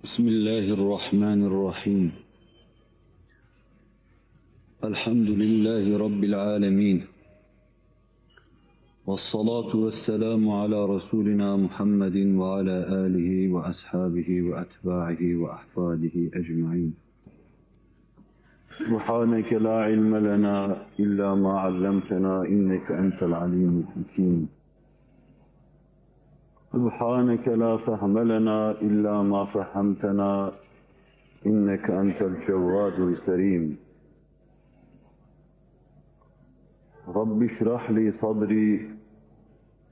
Bismillahirrahmanirrahim. Elhamdülillahi Rabbil alemin. Vessalatu vesselamu ala Resulina Muhammedin ve ala alihi ve ashabihi ve etba'ihi ve ahfadihi ecma'in. Subhaneke la ilme lena illa ma allamtena inneke entel alimul hakim. سبحانك لا فهم لنا إلا ما فهمتنا إنك أنت الجواد الكريم رب اشرح لي صدري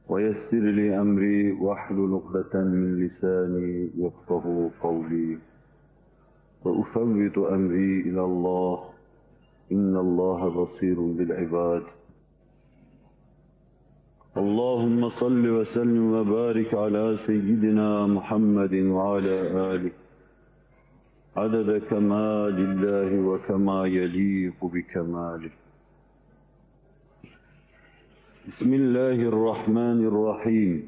ويسر لي أمري واحلل عقدة من لساني يفقهوا قولي وأفوض أمري إلى الله إن الله بصير بالعباد اللهم صل وسلم وبارك على سيدنا محمد وعلى آله عدد كمال الله وكما يليق بكماله بسم الله الرحمن الرحيم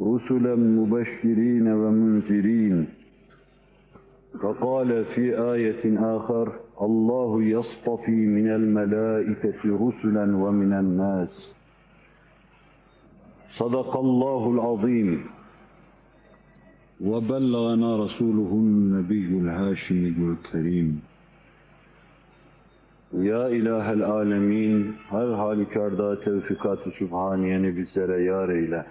رسلا مبشرين ومنذرين وقال في آية آخر الله يصطفي من الملائكة رسلا ومن الناس صدق الله العظيم وبلغنا رسوله النبي الهاشمي الكريم Ya İlahel Alemin, her halükarda tevfikat-ı sübhaniyeni bizlere yar eyle.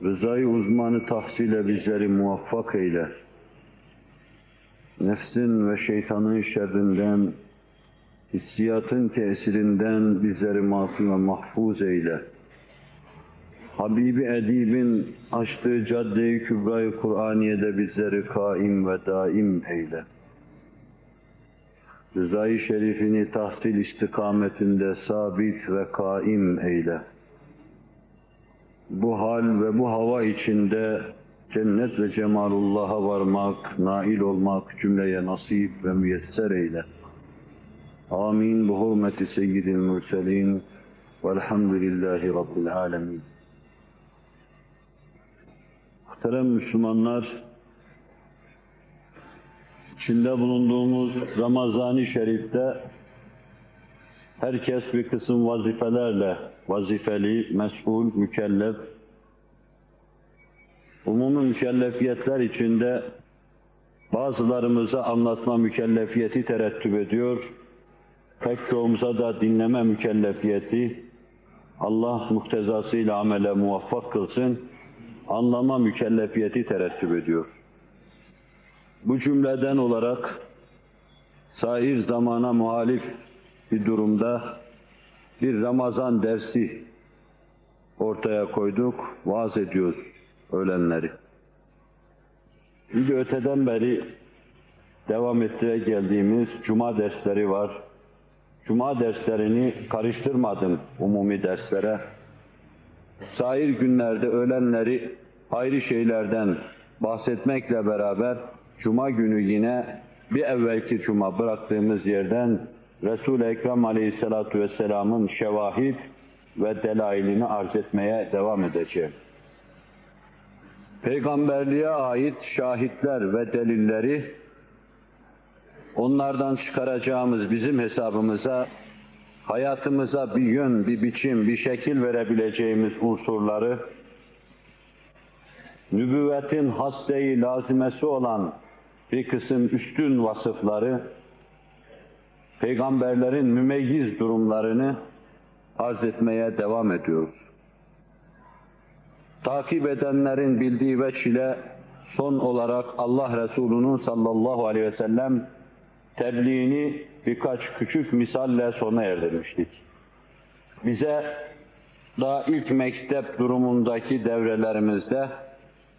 Rızayı uzmanı tahsile bizleri muvaffak eyle. Nefsin ve şeytanın şerrinden, hissiyatın tesirinden bizleri masum ve mahfuz eyle. Habibi Edib'in açtığı cadde-i kübra-i Kur'aniye'de bizleri kaim ve daim eyle. Rızayı şerifini tahsil istikametinde sabit ve kaim eyle. Bu hal ve bu hava içinde cennet ve cemalullah'a varmak, nail olmak cümleye nasip ve müyesser eyle. Amin. Bu hurmeti seyyidil mürselin velhamdülillahi Rabbil alemin. Muhterem Müslümanlar, içinde bulunduğumuz Ramazan-ı Şerif'te herkes bir kısım vazifelerle vazifeli, mesul, mükellef, umumi mükellefiyetler içinde bazılarımıza anlatma mükellefiyeti terettüp ediyor, pek çoğumuza da dinleme mükellefiyeti, Allah muktezasıyla amele muvaffak kılsın, anlama mükellefiyeti terettüp ediyor. Bu cümleden olarak sair zamana muhalif bir durumda bir Ramazan dersi ortaya koyduk, vaaz ediyoruz ölenleri. Şimdi öteden beri devam ettire geldiğimiz Cuma dersleri var. Cuma derslerini karıştırmadım umumi derslere. Sair günlerde ölenleri ayrı şeylerden bahsetmekle beraber Cuma günü yine bir evvelki Cuma bıraktığımız yerden Resul-i Ekrem Aleyhisselatü Vesselam'ın şevahid ve delailini arz etmeye devam edeceğim. Peygamberliğe ait şahitler ve delilleri, onlardan çıkaracağımız bizim hesabımıza, hayatımıza bir yön, bir biçim, bir şekil verebileceğimiz unsurları, nübüvvetin hasse-i lazimesi olan bir kısım üstün vasıfları, peygamberlerin mümeyyiz durumlarını arz etmeye devam ediyoruz. Takip edenlerin bildiği veçile son olarak Allah Resulü'nün sallallahu aleyhi ve sellem tebliğini birkaç küçük misalle sona erdirmiştik. Bize daha ilk mektep durumundaki devrelerimizde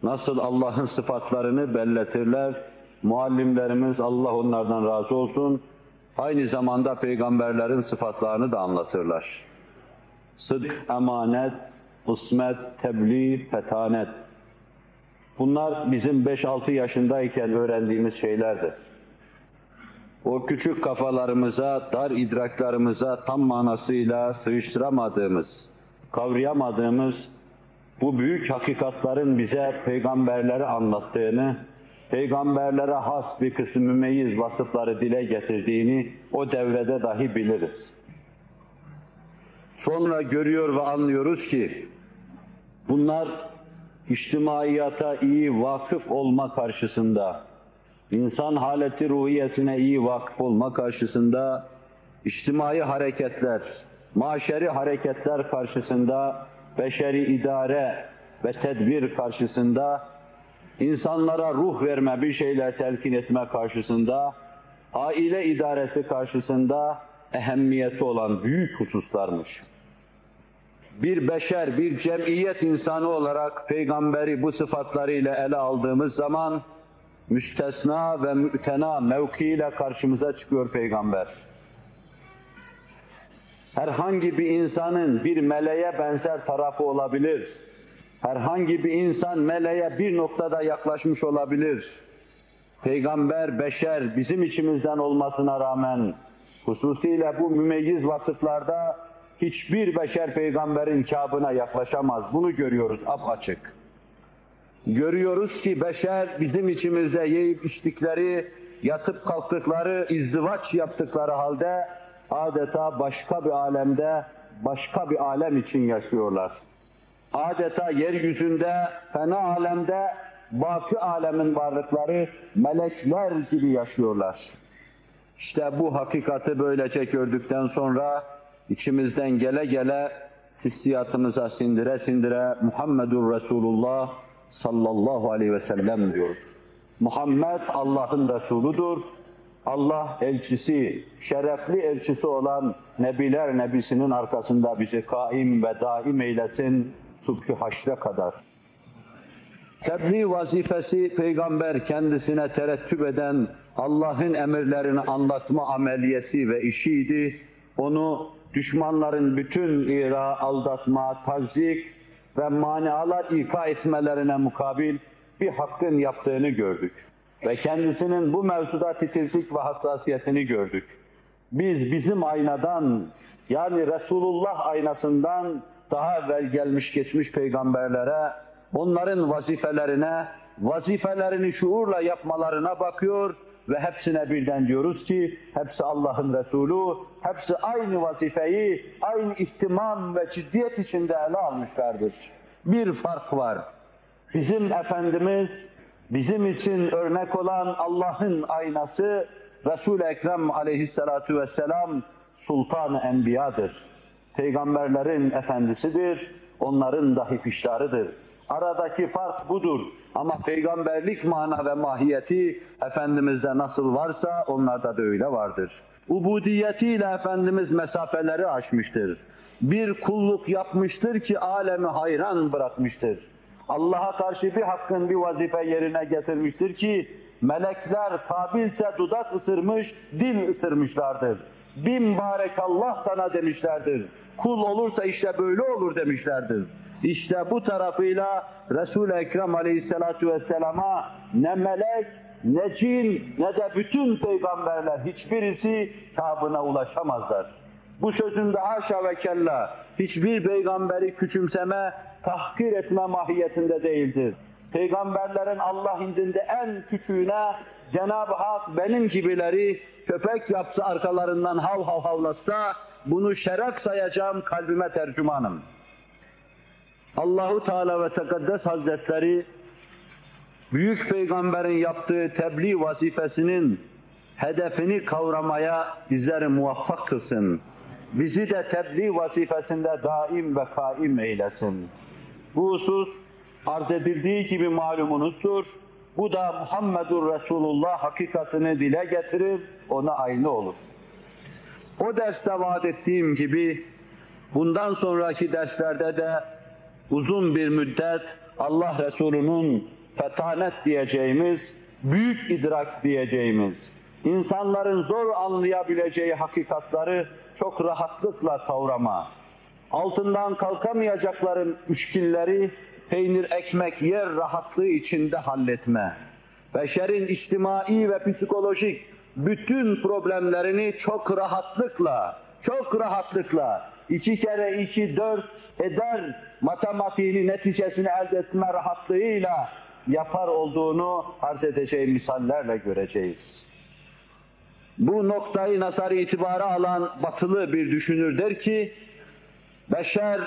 nasıl Allah'ın sıfatlarını belletirler, muallimlerimiz Allah onlardan razı olsun, aynı zamanda peygamberlerin sıfatlarını da anlatırlar. Sıdk, emanet, kısmet, tebliğ, fetanet. Bunlar bizim 5-6 yaşındayken öğrendiğimiz şeylerdir. O küçük kafalarımıza, dar idraklarımıza tam manasıyla sığıştıramadığımız, kavrayamadığımız bu büyük hakikatların bize peygamberleri anlattığını, peygamberlere has bir kısım mümeyyiz vasıfları dile getirdiğini o devrede dahi biliriz. Sonra görüyor ve anlıyoruz ki bunlar içtimaiyata iyi vakıf olma karşısında, insan haleti ruhiyesine iyi vakıf olma karşısında, içtimai hareketler, maşeri hareketler karşısında, beşeri idare ve tedbir karşısında, insanlara ruh verme, bir şeyler telkin etme karşısında, aile idaresi karşısında ehemmiyeti olan büyük hususlarmış. Bir beşer, bir cemiyet insanı olarak peygamberi bu sıfatlarıyla ele aldığımız zaman müstesna ve mü'tena mevkiiyle karşımıza çıkıyor peygamber. Herhangi bir insanın bir meleğe benzer tarafı olabilir. Herhangi bir insan meleğe bir noktada yaklaşmış olabilir. Peygamber, beşer, bizim içimizden olmasına rağmen, hususiyle bu mümeyyiz vasıflarda hiçbir beşer peygamberin kâbına yaklaşamaz. Bunu görüyoruz apaçık. Görüyoruz ki beşer bizim içimizde yiyip içtikleri, yatıp kalktıkları, izdivaç yaptıkları halde adeta başka bir alemde, başka bir alem için yaşıyorlar. Adeta yeryüzünde, fena alemde, baki alemin varlıkları melekler gibi yaşıyorlar. İşte bu hakikati böylece gördükten sonra içimizden gele gele hissiyatımıza sindire sindire Muhammedur Resulullah sallallahu aleyhi ve sellem diyoruz. Muhammed Allah'ın Resuludur. Allah elçisi, şerefli elçisi olan Nebiler Nebisi'nin arkasında bizi kaim ve daim eylesin subh-i haşre kadar. Tebliğ vazifesi peygamber kendisine terettüp eden Allah'ın emirlerini anlatma ameliyesi ve işiydi. Onu düşmanların bütün ira, aldatma, tazyik ve manialar ika etmelerine mukabil bir hakkın yaptığını gördük. Ve kendisinin bu mevzuda titizlik ve hassasiyetini gördük. Biz bizim aynadan, yani Resulullah aynasından daha evvel gelmiş geçmiş peygamberlere, onların vazifelerini şuurla yapmalarına bakıyor ve hepsine birden diyoruz ki, hepsi Allah'ın Resulü, hepsi aynı vazifeyi, aynı ihtimam ve ciddiyet içinde ele almışlardır. Bir fark var. Bizim Efendimiz, bizim için örnek olan Allah'ın aynası, Resul-i Ekrem aleyhissalatu vesselam Sultan-ı Enbiya'dır. Peygamberlerin efendisidir, onların dahi piştarıdır. Aradaki fark budur. Ama peygamberlik mana ve mahiyeti Efendimiz'de nasıl varsa onlarda da öyle vardır. Ubudiyetiyle Efendimiz mesafeleri aşmıştır. Bir kulluk yapmıştır ki alemi hayran bırakmıştır. Allah'a karşı bir hakkın bir vazife yerine getirmiştir ki melekler kabilse dudak ısırmış, dil ısırmışlardır. Bin barekallah sana demişlerdir. Kul olursa işte böyle olur demişlerdir. İşte bu tarafıyla Resul-i Ekrem aleyhissalatu vesselama ne melek, ne cin, ne de bütün peygamberler hiçbirisi kâbına ulaşamazlar. Bu sözünde haşa ve kella hiçbir peygamberi küçümseme, tahkir etme mahiyetinde değildir. Peygamberlerin Allah indinde en küçüğüne Cenab-ı Hak benim gibileri köpek yapsa arkalarından hav hav havlasa bunu şeref sayacağım, kalbime tercümanım. Allahu Teala ve Tekaddes Hazretleri büyük peygamberin yaptığı tebliğ vazifesinin hedefini kavramaya bizleri muvaffak kılsın. Bizi de tebliğ vazifesinde daim ve kaim eylesin. Bu husus arz edildiği gibi malumunuzdur. Bu da Muhammedur Resulullah hakikatini dile getirir, ona aynı olur. O derste vaat ettiğim gibi bundan sonraki derslerde de uzun bir müddet Allah Resulü'nün fetanet diyeceğimiz, büyük idrak diyeceğimiz, insanların zor anlayabileceği hakikatları çok rahatlıkla kavrama, altından kalkamayacakların müşkilleri peynir ekmek yer rahatlığı içinde halletme, beşerin içtimai ve psikolojik bütün problemlerini çok rahatlıkla 2 kere 2 4 eder matematiğini, neticesini elde etme rahatlığıyla yapar olduğunu arz edeceğim misallerle göreceğiz. Bu noktayı nazar itibara alan batılı bir düşünür der ki, beşer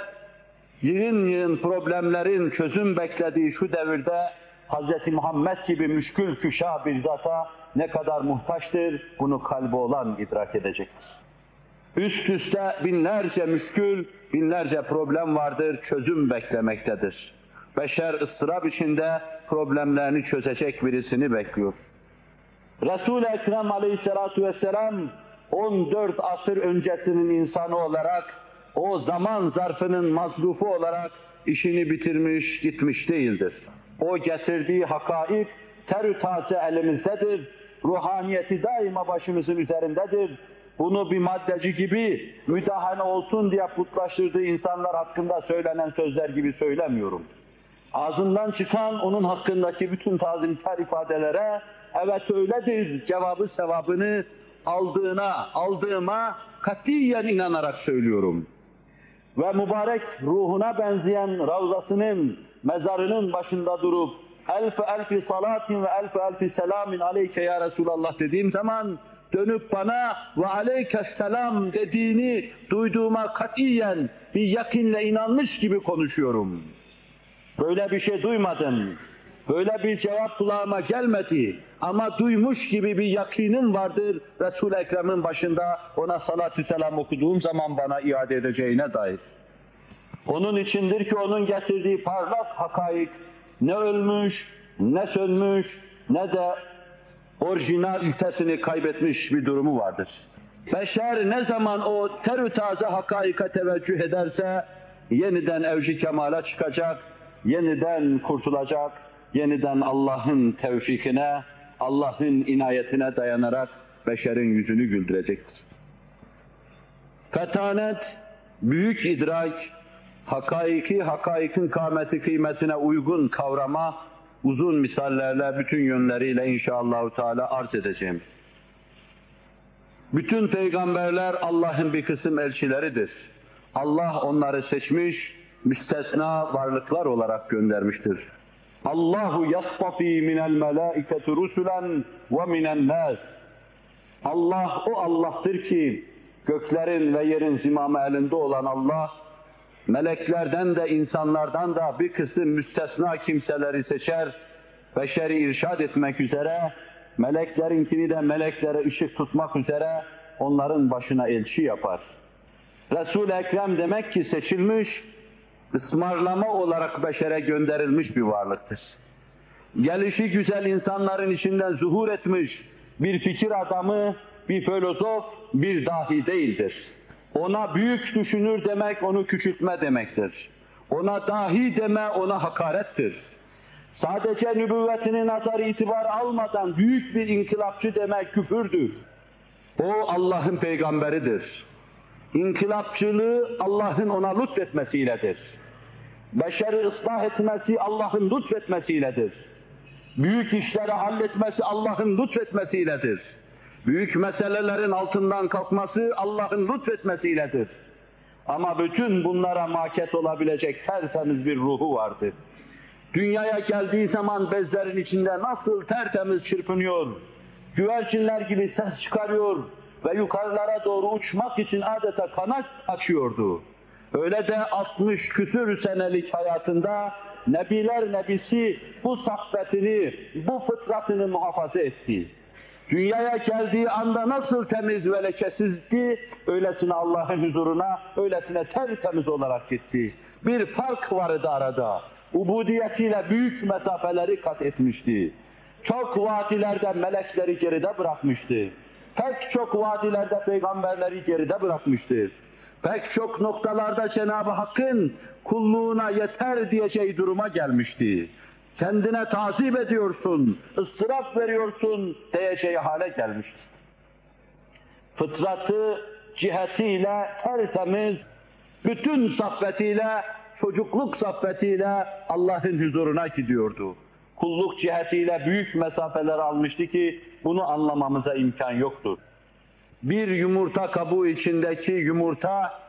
yığın yığın problemlerin çözüm beklediği şu devirde Hz. Muhammed gibi müşkül küşa bir zata ne kadar muhtaçtır, bunu kalbi olan idrak edecektir. Üst üste binlerce müşkül, binlerce problem vardır, çözüm beklemektedir. Beşer ıstırap içinde problemlerini çözecek birisini bekliyor. Resul-i Ekrem aleyhissalatu vesselam 14 asır öncesinin insanı olarak, o zaman zarfının mazlufu olarak işini bitirmiş, gitmiş değildir. O getirdiği hakaik terü taze elimizdedir, ruhaniyeti daima başımızın üzerindedir. Bunu bir maddeci gibi müdahale olsun diye putlaştırdığı insanlar hakkında söylenen sözler gibi söylemiyorum. Ağzından çıkan onun hakkındaki bütün tazimkar ifadelere evet öyledir cevabı sevabını aldığıma katiyen inanarak söylüyorum. Ve mübarek ruhuna benzeyen ravzasının, mezarının başında durup elfi salatin ve elfi selamin aleyke ya Resulallah dediğim zaman dönüp bana ve aleykesselam dediğini duyduğuma katiyen bir yakinle inanmış gibi konuşuyorum. Böyle bir şey duymadım. Böyle bir cevap kulağıma gelmedi. Ama duymuş gibi bir yakinim vardır. Resul-i Ekrem'in başında ona salat-ı selam okuduğum zaman bana iade edeceğine dair. Onun içindir ki onun getirdiği parlak hakaik ne ölmüş, ne sönmüş, ne de orijinalitesini kaybetmiş bir durumu vardır. Beşer ne zaman o terü taze hakaika teveccüh ederse yeniden evci kemale çıkacak, yeniden kurtulacak, yeniden Allah'ın tevfikine, Allah'ın inayetine dayanarak beşerin yüzünü güldürecektir. Fetanet, büyük idrak, hakaikin kâmeti kıymetine uygun kavrama, uzun misallerle, bütün yönleriyle inşallah Teala arz edeceğim. Bütün peygamberler Allah'ın bir kısım elçileridir. Allah onları seçmiş, müstesna varlıklar olarak göndermiştir. Allahu yasṭafî minel melâiketi rusulen ve minen nâs. Allah o Allah'tır ki göklerin ve yerin zimamı elinde olan Allah, meleklerden de insanlardan da bir kısım müstesna kimseleri seçer, beşeri irşad etmek üzere, meleklerinkini de meleklere ışık tutmak üzere onların başına elçi yapar. Resul-i Ekrem demek ki seçilmiş, ısmarlama olarak beşere gönderilmiş bir varlıktır. Gelişi güzel insanların içinden zuhur etmiş bir fikir adamı, bir filozof, bir dahi değildir. Ona büyük düşünür demek, onu küçültme demektir. Ona dahi deme, ona hakarettir. Sadece nübüvvetini nazar itibar almadan büyük bir inkılapçı demek küfürdür. O Allah'ın peygamberidir. İnkılapçılığı Allah'ın ona lütfetmesiyledir. Beşeri ıslah etmesi Allah'ın lütfetmesiyledir. Büyük işleri halletmesi Allah'ın lütfetmesiyledir. Büyük meselelerin altından kalkması Allah'ın lütfetmesiyledir. Ama bütün bunlara maket olabilecek tertemiz bir ruhu vardı. Dünyaya geldiği zaman bezlerin içinde nasıl tertemiz çırpınıyor, güvercinler gibi ses çıkarıyor ve yukarılara doğru uçmak için adeta kanat açıyordu. Öyle de 60 küsür senelik hayatında Nebiler Nebisi bu saffetini, bu fıtratını muhafaza etti. Dünyaya geldiği anda nasıl temiz ve lekesizdi, öylesine Allah'ın huzuruna, öylesine tertemiz olarak gitti. Bir fark vardı arada. Ubudiyetiyle büyük mesafeleri kat etmişti. Çok vadilerde melekleri geride bırakmıştı. Pek çok vadilerde peygamberleri geride bırakmıştı. Pek çok noktalarda Cenab-ı Hakk'ın kulluğuna yeter diyeceği duruma gelmişti. Kendine tazip ediyorsun, ıstırap veriyorsun diyeceği hale gelmişti. Fıtratı cihetiyle tertemiz, bütün saffetiyle, çocukluk saffetiyle Allah'ın huzuruna gidiyordu. Kulluk cihetiyle büyük mesafeler almıştı ki bunu anlamamıza imkan yoktur. bir yumurta kabuğu içindeki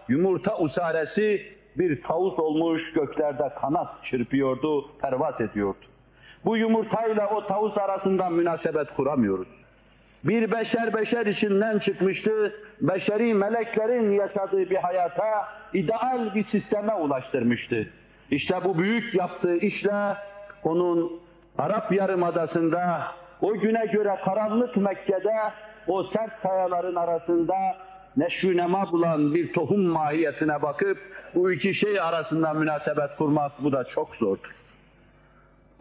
yumurta usaresi bir tavus olmuş göklerde kanat çırpıyordu, pervaz ediyordu. Bu yumurtayla o tavus arasından münasebet kuramıyoruz. Bir beşer içinden çıkmıştı, beşeri meleklerin yaşadığı bir hayata, ideal bir sisteme ulaştırmıştı. İşte bu büyük yaptığı işle onun Arap Yarımadası'nda, o güne göre karanlık Mekke'de, o sert kayaların arasında neşvünema bulan bir tohum mahiyetine bakıp bu iki şey arasında münasebet kurmak, bu da çok zordur.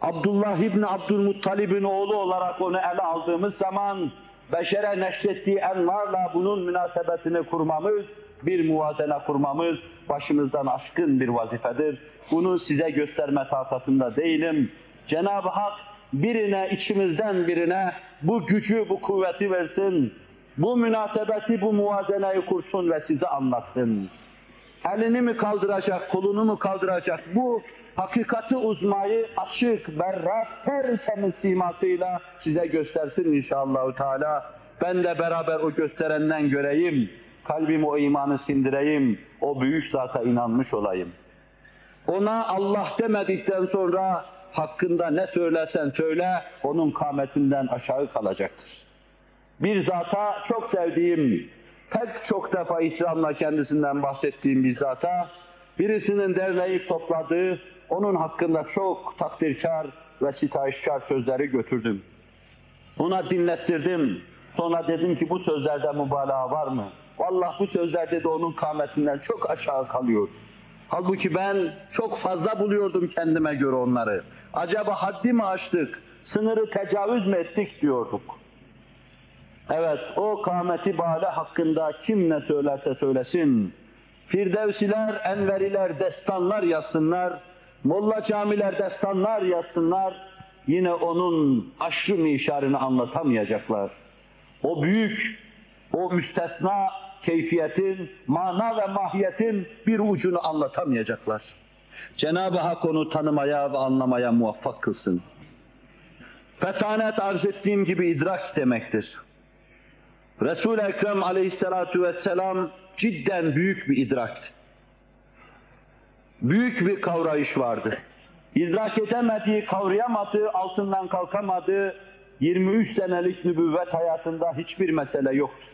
Abdullah İbni Abdülmuttalib'in oğlu olarak onu ele aldığımız zaman beşere neşrettiği envarla bunun münasebetini kurmamız, bir muvazene kurmamız başımızdan aşkın bir vazifedir. Bunu size gösterme takatında değilim. Cenab-ı Hak içimizden birine bu gücü, bu kuvveti versin. Bu münasebeti, bu muvazeneyi kursun ve size anlatsın. Elini mi kaldıracak, kolunu mu kaldıracak, bu hakikati uzmayı açık, berrak, tertemiz simasıyla size göstersin inşallah Teala. Ben de beraber o gösterenden göreyim, kalbim o imanı sindireyim, o büyük zata inanmış olayım. Ona Allah demedikten sonra hakkında ne söylersen söyle, onun kâmetinden aşağı kalacaktır. Bir zata çok sevdiğim, pek çok defa ikramla kendisinden bahsettiğim bir zata, birisinin derleyip topladığı, onun hakkında çok takdirkar ve sitayişkar sözleri götürdüm. Ona dinlettirdim. Sonra dedim ki bu sözlerde mübalağa var mı? Vallahi bu sözlerde de onun kâmetinden çok aşağı kalıyor. Halbuki ben çok fazla buluyordum kendime göre onları. Acaba haddi mi aştık, sınırı tecavüz mü ettik diyorduk. Evet, o kâmeti bâle hakkında kim ne söylerse söylesin, Firdevsiler, Enveriler destanlar yazsınlar, Molla Camiler destanlar yazsınlar, yine onun aşrı mişarını anlatamayacaklar. O büyük, o müstesna keyfiyetin, mana ve mahiyetin bir ucunu anlatamayacaklar. Cenab-ı Hak onu tanımaya ve anlamaya muvaffak kılsın. Fetanet arz ettiğim gibi idrak demektir. Resul-i Ekrem aleyhissalatu vesselam cidden büyük bir idraktı. Büyük bir kavrayış vardı. İdrak edemediği, kavrayamadığı, altından kalkamadığı 23 senelik nübüvvet hayatında hiçbir mesele yoktur.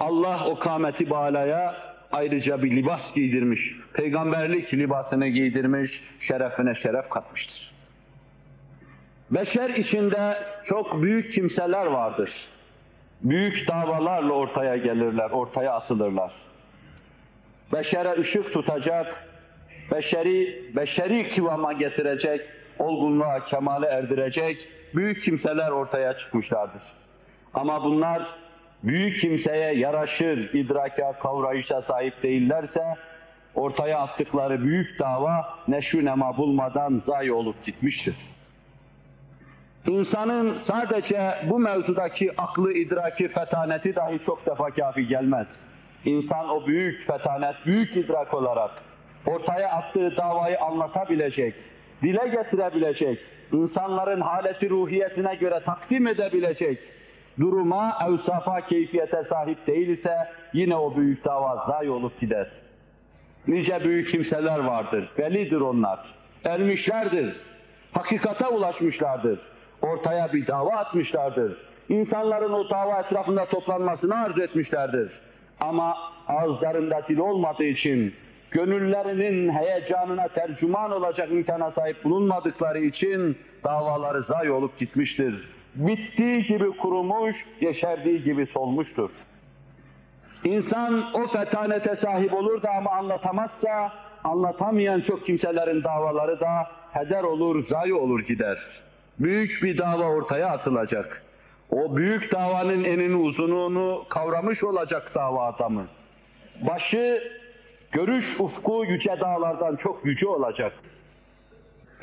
Allah o kâmeti bâlaya ayrıca bir libas giydirmiş, peygamberlik libasını giydirmiş, şerefine şeref katmıştır. Beşer içinde çok büyük kimseler vardır. Büyük davalarla ortaya gelirler, ortaya atılırlar. Beşere ışık tutacak, beşeri kıvama getirecek, olgunluğa, kemale erdirecek büyük kimseler ortaya çıkmışlardır. Ama bunlar büyük kimseye yaraşır, idraka, kavrayışa sahip değillerse, ortaya attıkları büyük dava neşü nema bulmadan zayi olup gitmiştir. İnsanın sadece bu mevzudaki aklı, idraki, fetaneti dahi çok defa kafi gelmez. İnsan o büyük fetanet, büyük idrak olarak ortaya attığı davayı anlatabilecek, dile getirebilecek, insanların haleti ruhiyesine göre takdim edebilecek duruma, evsafa, keyfiyete sahip değil ise yine o büyük dava zayi olup gider. Nice büyük kimseler vardır, velidir onlar, ermişlerdir, hakikate ulaşmışlardır, ortaya bir dava atmışlardır, insanların o dava etrafında toplanmasını arzu etmişlerdir. Ama ağızlarında dil olmadığı için, gönüllerinin heyecanına tercüman olacak imkana sahip bulunmadıkları için davaları zayi olup gitmiştir. Bittiği gibi kurumuş, yeşerdiği gibi solmuştur. İnsan o fetanete sahip olur da ama anlatamazsa, anlatamayan çok kimselerin davaları da heder olur, zayi olur gider. Büyük bir dava ortaya atılacak. O büyük davanın enini uzunluğunu kavramış olacak dava adamı. Başı, görüş ufku yüce dağlardan çok yüce olacak.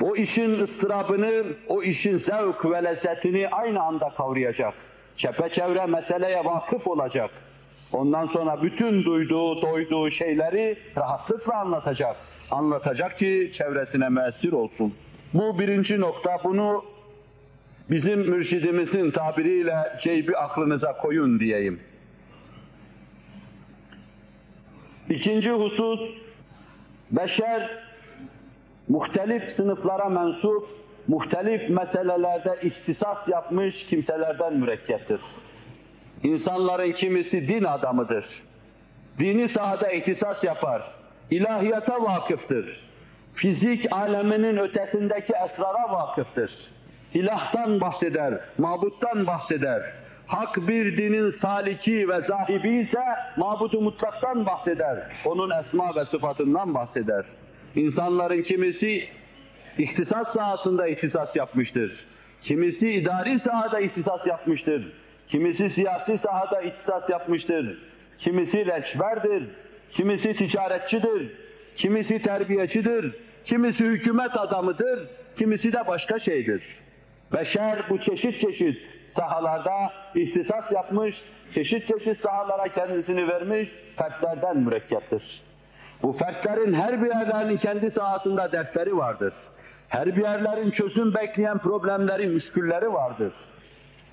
O işin ıstırabını, o işin zevk ve lezzetini aynı anda kavrayacak. Çepeçevre meseleye vakıf olacak. Ondan sonra bütün duyduğu, doyduğu şeyleri rahatlıkla anlatacak. Anlatacak ki çevresine müessir olsun. Bu birinci nokta, bunu bizim mürşidimizin tabiriyle ceybi aklınıza koyun diyeyim. İkinci husus, beşer muhtelif sınıflara mensup, muhtelif meselelerde ihtisas yapmış kimselerden mürekkeptir. İnsanların kimisi din adamıdır. Dini sahada ihtisas yapar. İlahiyata vakıftır. Fizik aleminin ötesindeki esrara vakıftır. İlahtan bahseder, mabuttan bahseder. Hak bir dinin saliki ve zahibi ise mabud-u mutlaktan bahseder. Onun esma ve sıfatından bahseder. İnsanların kimisi ihtisas sahasında ihtisas yapmıştır. Kimisi idari sahada ihtisas yapmıştır. Kimisi siyasi sahada ihtisas yapmıştır. Kimisi reçberdir. Kimisi ticaretçidir. Kimisi terbiyecidir. Kimisi hükümet adamıdır. Kimisi de başka şeydir. Beşer bu çeşit çeşit sahalarda ihtisas yapmış, çeşit çeşit sahalara kendisini vermiş fertlerden mürekkeptir. Bu fertlerin her birerlerinin kendi sahasında dertleri vardır. Her birerlerin çözüm bekleyen problemleri, müşkülleri vardır.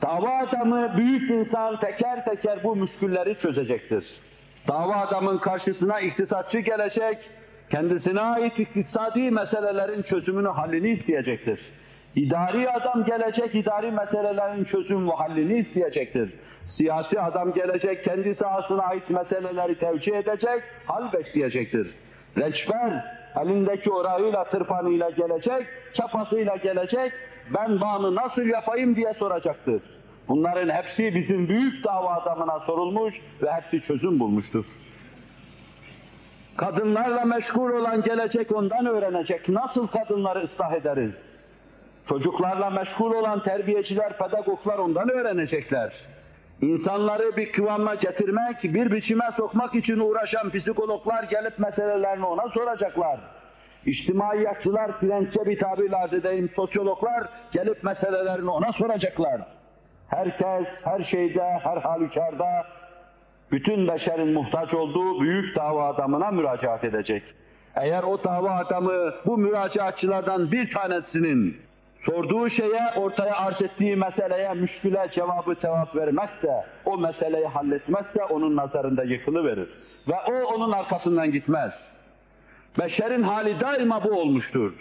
Dava adamı, büyük insan teker teker bu müşkülleri çözecektir. Dava adamın karşısına iktisatçı gelecek, kendisine ait iktisadi meselelerin çözümünü, hallini isteyecektir. İdari adam gelecek, idari meselelerin çözüm ve hallini isteyecektir. Siyasi adam gelecek, kendi sahasına ait meseleleri tevcih edecek, hal bekleyecektir. Reçber, elindeki orağıyla, tırpanıyla gelecek, çapasıyla gelecek, ben bağını nasıl yapayım diye soracaktır. Bunların hepsi bizim büyük dava adamına sorulmuş ve hepsi çözüm bulmuştur. Kadınlarla meşgul olan gelecek, ondan öğrenecek. Nasıl kadınları ıslah ederiz? Çocuklarla meşgul olan terbiyeciler, pedagoglar ondan öğrenecekler. İnsanları bir kıvama getirmek, bir biçime sokmak için uğraşan psikologlar gelip meselelerini ona soracaklar. İçtimaiyatçılar, Frenkçe bir tabirle arz edeyim, sosyologlar gelip meselelerini ona soracaklar. Herkes, her şeyde, her halükarda bütün beşerin muhtaç olduğu büyük dava adamına müracaat edecek. Eğer o dava adamı bu müracaatçılardan bir tanesinin sorduğu şeye, ortaya arz ettiği meseleye, müşküle cevabı sevap vermezse, o meseleyi halletmezse onun nazarında yıkılıverir. Ve o onun arkasından gitmez. Beşerin hali daima bu olmuştur.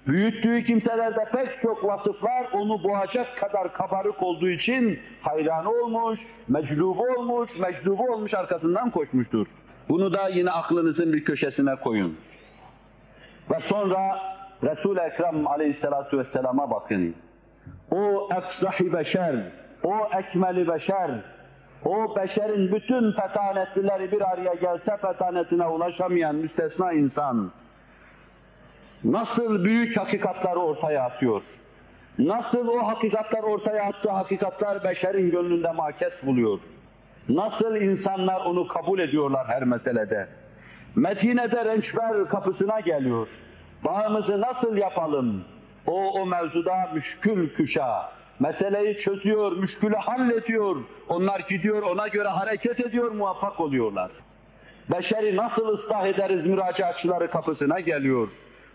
Büyüttüğü kimselerde pek çok vasıflar onu boğacak kadar kabarık olduğu için hayranı olmuş, meczubu olmuş arkasından koşmuştur. Bunu da yine aklınızın bir köşesine koyun. Ve sonra Resul-i Ekrem aleyhissalatu vesselama bakın. O efsah-i beşer, o ekmel-i beşer, o beşerin bütün fetanetlileri bir araya gelse fetanetine ulaşamayan müstesna insan, nasıl büyük hakikatları ortaya atıyor? Nasıl o hakikatler ortaya attığı hakikatler beşerin gönlünde makes buluyor? Nasıl insanlar onu kabul ediyorlar her meselede? Medine'de rençber kapısına geliyor. Bağımızı nasıl yapalım? O mevzuda müşkül küşa. Meseleyi çözüyor, müşkülü hallediyor. Onlar gidiyor, ona göre hareket ediyor, muvaffak oluyorlar. Beşeri nasıl ıslah ederiz müracaatçıları kapısına geliyor.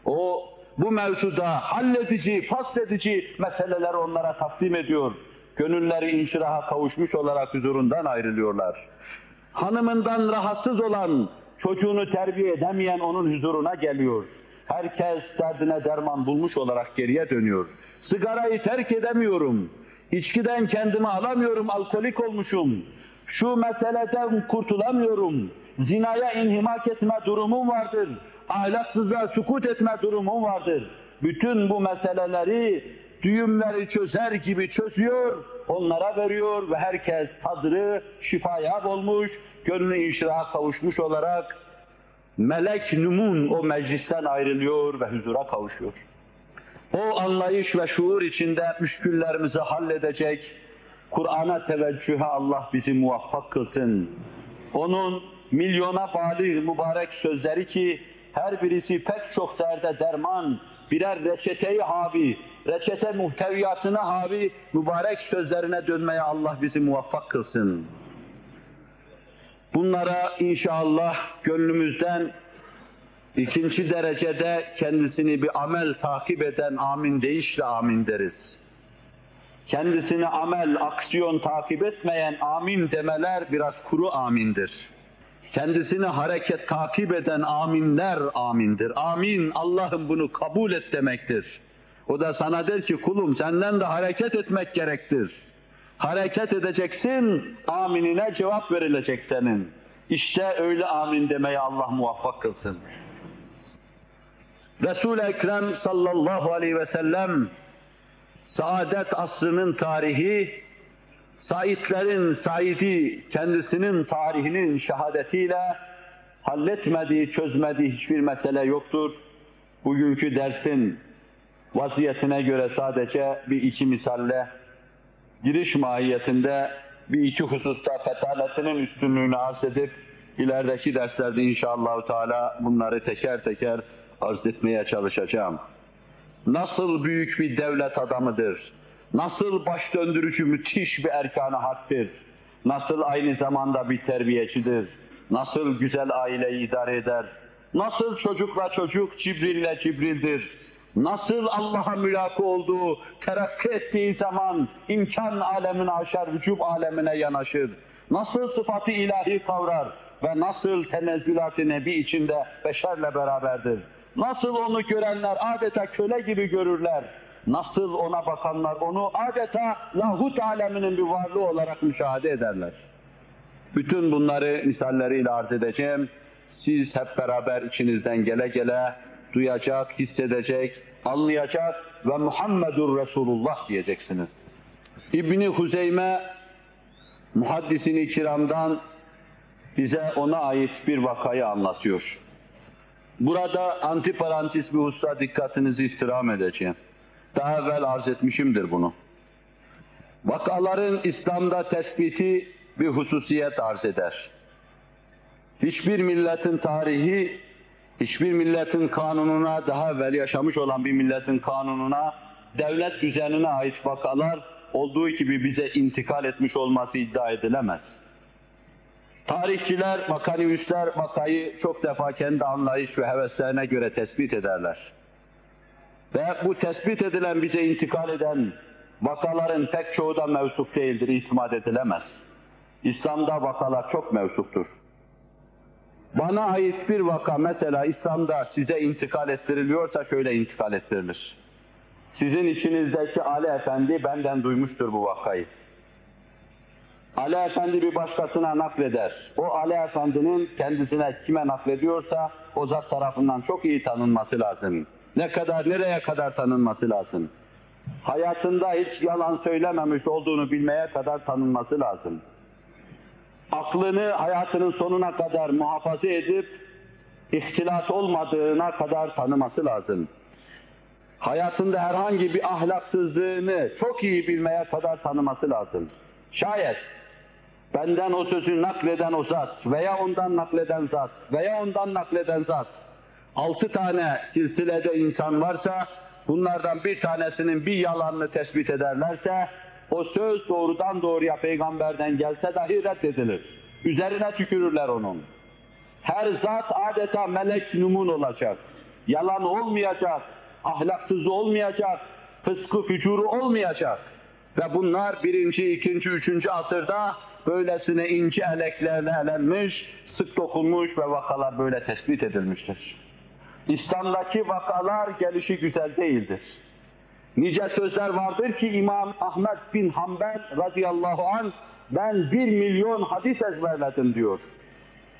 O bu mevzuda halledici, fasledici meseleleri onlara takdim ediyor. Gönülleri inşiraha kavuşmuş olarak huzurundan ayrılıyorlar. Hanımından rahatsız olan, çocuğunu terbiye edemeyen onun huzuruna geliyor. Herkes derdine derman bulmuş olarak geriye dönüyor. Sigarayı terk edemiyorum, içkiden kendimi alamıyorum, alkolik olmuşum. Şu meseleden kurtulamıyorum, zinaya inhimak etme durumum vardır, ahlaksıza sukut etme durumum vardır. Bütün bu meseleleri düğümleri çözer gibi çözüyor, onlara veriyor ve herkes sadrı şifaya olmuş, gönlü inşiraha kavuşmuş olarak melek numun o meclisten ayrılıyor ve huzura kavuşuyor. O anlayış ve şuur içinde müşküllerimizi halledecek, Kur'an'a teveccühe Allah bizi muvaffak kılsın. Onun milyona balik mübarek sözleri ki her birisi pek çok derde derman, birer reçeteyi havi, reçete muhteviyatına havi mübarek sözlerine dönmeye Allah bizi muvaffak kılsın. Bunlara inşallah gönlümüzden ikinci derecede kendisini bir amel takip eden amin deyişle amin deriz. Kendisini amel, aksiyon takip etmeyen amin demeler biraz kuru amindir. kendisini hareket takip eden aminler amindir. Amin, Allah'ım bunu kabul et demektir. O da sana der ki kulum senden de hareket etmek gerektir. Hareket edeceksin, aminine cevap verilecek senin. İşte öyle amin demeye Allah muvaffak kılsın. Resul-i Ekrem sallallahu aleyhi ve sellem saadet asrının tarihi, saitlerin saidi kendisinin tarihinin şehadetiyle halletmediği, çözmediği hiçbir mesele yoktur. Bugünkü dersin vaziyetine göre sadece bir iki misalle giriş mahiyetinde bir iki hususta fetaletinin üstünlüğünü arz edip ilerideki derslerde inşallah Teala bunları teker teker arz etmeye çalışacağım. Nasıl büyük bir devlet adamıdır, nasıl baş döndürücü müthiş bir erkan-ı harptir, nasıl aynı zamanda bir terbiyecidir, nasıl güzel aileyi idare eder, nasıl çocukla çocuk, Cibril'le Cibril'dir, nasıl Allah'a mülaki olduğu, terakki ettiği zaman imkan alemine aşar, vücub alemine yanaşır, nasıl sıfat-ı ilahi kavrar ve nasıl tenezzülat-ı nebi içinde beşerle beraberdir. Nasıl onu görenler adeta köle gibi görürler, nasıl ona bakanlar onu adeta lahut aleminin bir varlığı olarak müşahede ederler. Bütün bunları misalleriyle arz edeceğim. Siz hep beraber içinizden gele gele duyacak, hissedecek, anlayacak ve Muhammedur Resulullah diyeceksiniz. İbn-i Huzeyme, muhaddis-i kiramdan bize ona ait bir vakayı anlatıyor. Burada antiparantis bir hususa dikkatinizi istirham edeceğim. Daha evvel arz etmişimdir bunu. Vakaların İslam'da tespiti bir hususiyet arz eder. Hiçbir milletin tarihi, hiçbir milletin kanununa, daha evvel yaşamış olan bir milletin kanununa, devlet düzenine ait vakalar olduğu gibi bize intikal etmiş olması iddia edilemez. Tarihçiler, makanivüsler vakayı çok defa kendi anlayış ve heveslerine göre tespit ederler. Ve bu tespit edilen, bize intikal eden vakaların pek çoğu da mevsuk değildir, itimat edilemez. İslam'da vakalar çok mevsuktur. Bana ait bir vaka mesela İslam'da size intikal ettiriliyorsa şöyle intikal ettirilir. Sizin içinizdeki Ali Efendi benden duymuştur bu vakayı. Ali Efendi bir başkasına nakleder. O Ali Efendi'nin kendisine kime naklediyorsa o zat tarafından çok iyi tanınması lazım. Ne kadar, nereye kadar tanınması lazım? Hayatında hiç yalan söylememiş olduğunu bilmeye kadar tanınması lazım. Aklını hayatının sonuna kadar muhafaza edip ihtilat olmadığına kadar tanıması lazım. Hayatında herhangi bir ahlaksızlığını çok iyi bilmeye kadar tanıması lazım. Şayet benden o sözü nakleden o zat veya ondan nakleden zat veya ondan nakleden zat 6 tane silsilede insan varsa bunlardan bir tanesinin bir yalanını tespit ederlerse o söz doğrudan doğruya peygamberden gelse dahi reddedilir. Üzerine tükürürler onun. Her zat adeta melek numun olacak. Yalan olmayacak, ahlaksız olmayacak, fıskı fücuru olmayacak. Ve bunlar 1., 2., 3. asırda böylesine ince eleklerle elenmiş, sık dokunmuş ve vakalar böyle tespit edilmiştir. İslam'daki vakalar gelişi güzel değildir. Nice sözler vardır ki İmam Ahmed bin Hanbel radıyallahu anh ben 1 milyon hadis ezberledim diyor.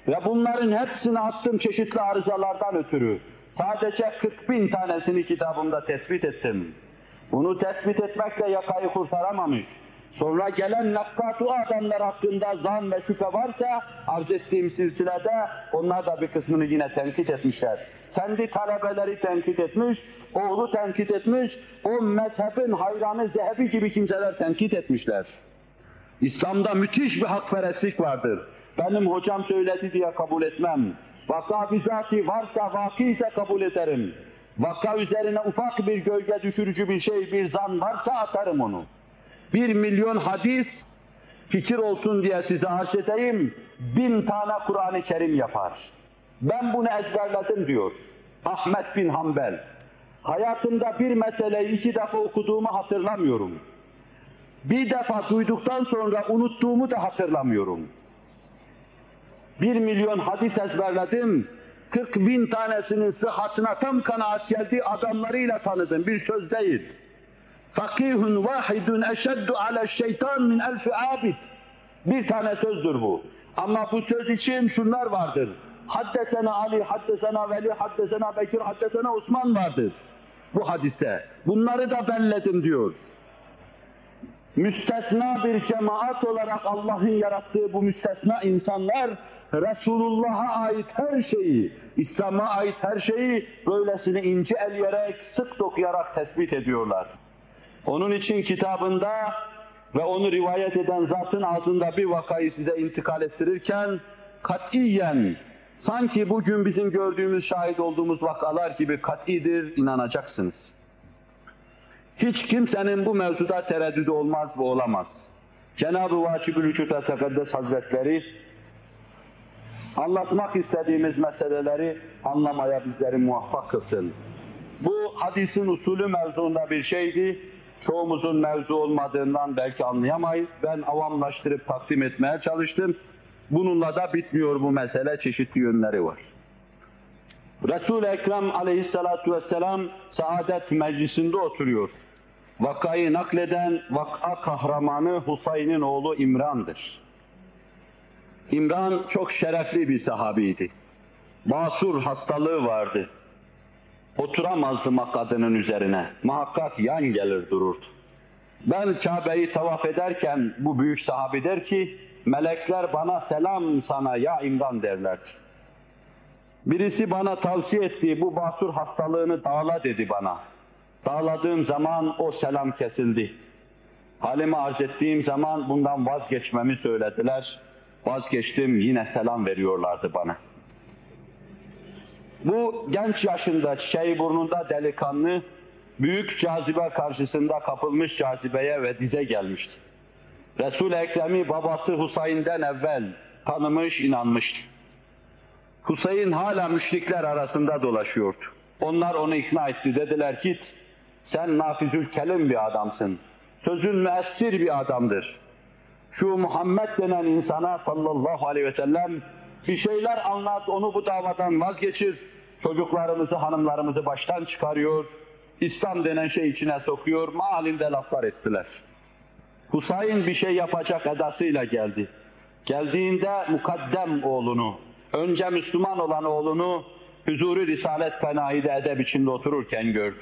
Ve bunların hepsini attım çeşitli arızalardan ötürü. Sadece 40.000 tanesini kitabımda tespit ettim. Bunu tespit etmekle yakayı kurtaramamış. Sonra gelen nakkat-ı adamlar hakkında zan ve şüphe varsa arz ettiğim silsilede onlar da bir kısmını yine tenkit etmişler. Kendi talebeleri tenkit etmiş, oğlu tenkit etmiş, o mezhebin hayranı Zehebi gibi kimseler tenkit etmişler. İslam'da müthiş bir hakperestlik vardır. Benim hocam söyledi diye kabul etmem. Vaka bizatihi varsa vaki ise kabul ederim. Vaka üzerine ufak bir gölge düşürücü bir şey, bir zan varsa atarım onu. 1 milyon hadis fikir olsun diye size arz edeyim, 1000 tane Kur'an-ı Kerim yapar. Ben bunu ezberledim diyor Ahmed bin Hanbel. Hayatımda bir meseleyi 2 defa okuduğumu hatırlamıyorum. Bir defa duyduktan sonra unuttuğumu da hatırlamıyorum. 1 milyon hadis ezberledim. 40.000 tanesinin sıhhatine tam kanaat geldi, adamlarıyla tanıdım, bir söz değil. Fakihun vahidun eşeddu ala şeytan min elfi abid. Bir tane sözdür bu. Ama bu söz için şunlar vardır. Haddesena Ali, haddesena Veli, haddesena Bekir, haddesena Osman vardır bu hadiste. Bunları da belledim diyor. Müstesna bir cemaat olarak Allah'ın yarattığı bu müstesna insanlar, Resulullah'a ait her şeyi, İslam'a ait her şeyi böylesine ince eleyerek, sık dokuyarak tespit ediyorlar. Onun için kitabında ve onu rivayet eden zatın ağzında bir vakayı size intikal ettirirken, katiyen, sanki bugün bizim gördüğümüz, şahit olduğumuz vakalar gibi katidir, inanacaksınız. Hiç kimsenin bu mevzuda tereddüdü olmaz ve olamaz. Cenab-ı Vacib-ül Vücud ve Tekaddes Hazretleri, anlatmak istediğimiz meseleleri anlamaya bizleri muvaffak kılsın. Bu hadisin usulü mevzuunda bir şeydi. Çoğumuzun mevzu olmadığından belki anlayamayız. Ben avamlaştırıp takdim etmeye çalıştım. Bununla da bitmiyor bu mesele, çeşitli yönleri var. Resul-i Ekrem aleyhissalatu vesselam saadet meclisinde oturuyor. Vakayı nakleden vaka kahramanı Husayn'in oğlu İmran'dır. İmran çok şerefli bir sahabiydi. Basur hastalığı vardı. Oturamazdı makadının üzerine. Muhakkak yan gelir dururdu. Ben Kabe'yi tavaf ederken bu büyük sahabi der ki, melekler bana selam sana ya İmran derlerdi. Birisi bana tavsiye ettiği bu basur hastalığını dağla dedi bana. Dağladığım zaman o selam kesildi. Halime arz ettiğim zaman bundan vazgeçmemi söylediler. Vazgeçtim, yine selam veriyorlardı bana. Bu genç yaşında, çiçeği burnunda delikanlı, büyük cazibe karşısında kapılmış cazibeye ve dize gelmişti. Resul-i Ekrem'i babası Husayn'den evvel tanımış, inanmıştı. Husayn hala müşrikler arasında dolaşıyordu. Onlar onu ikna etti, dediler git, sen nafizül kelim bir adamsın, sözün müessir bir adamdır. Şu Muhammed denen insana sallallahu aleyhi ve sellem bir şeyler anlat, onu bu davadan vazgeçir, çocuklarımızı, hanımlarımızı baştan çıkarıyor, İslam denen şey içine sokuyor, mealinde laflar ettiler. Husayn bir şey yapacak edasıyla geldi. Geldiğinde mukaddem oğlunu, önce Müslüman olan oğlunu huzuru Risalet Penahi'de edeb içinde otururken gördü.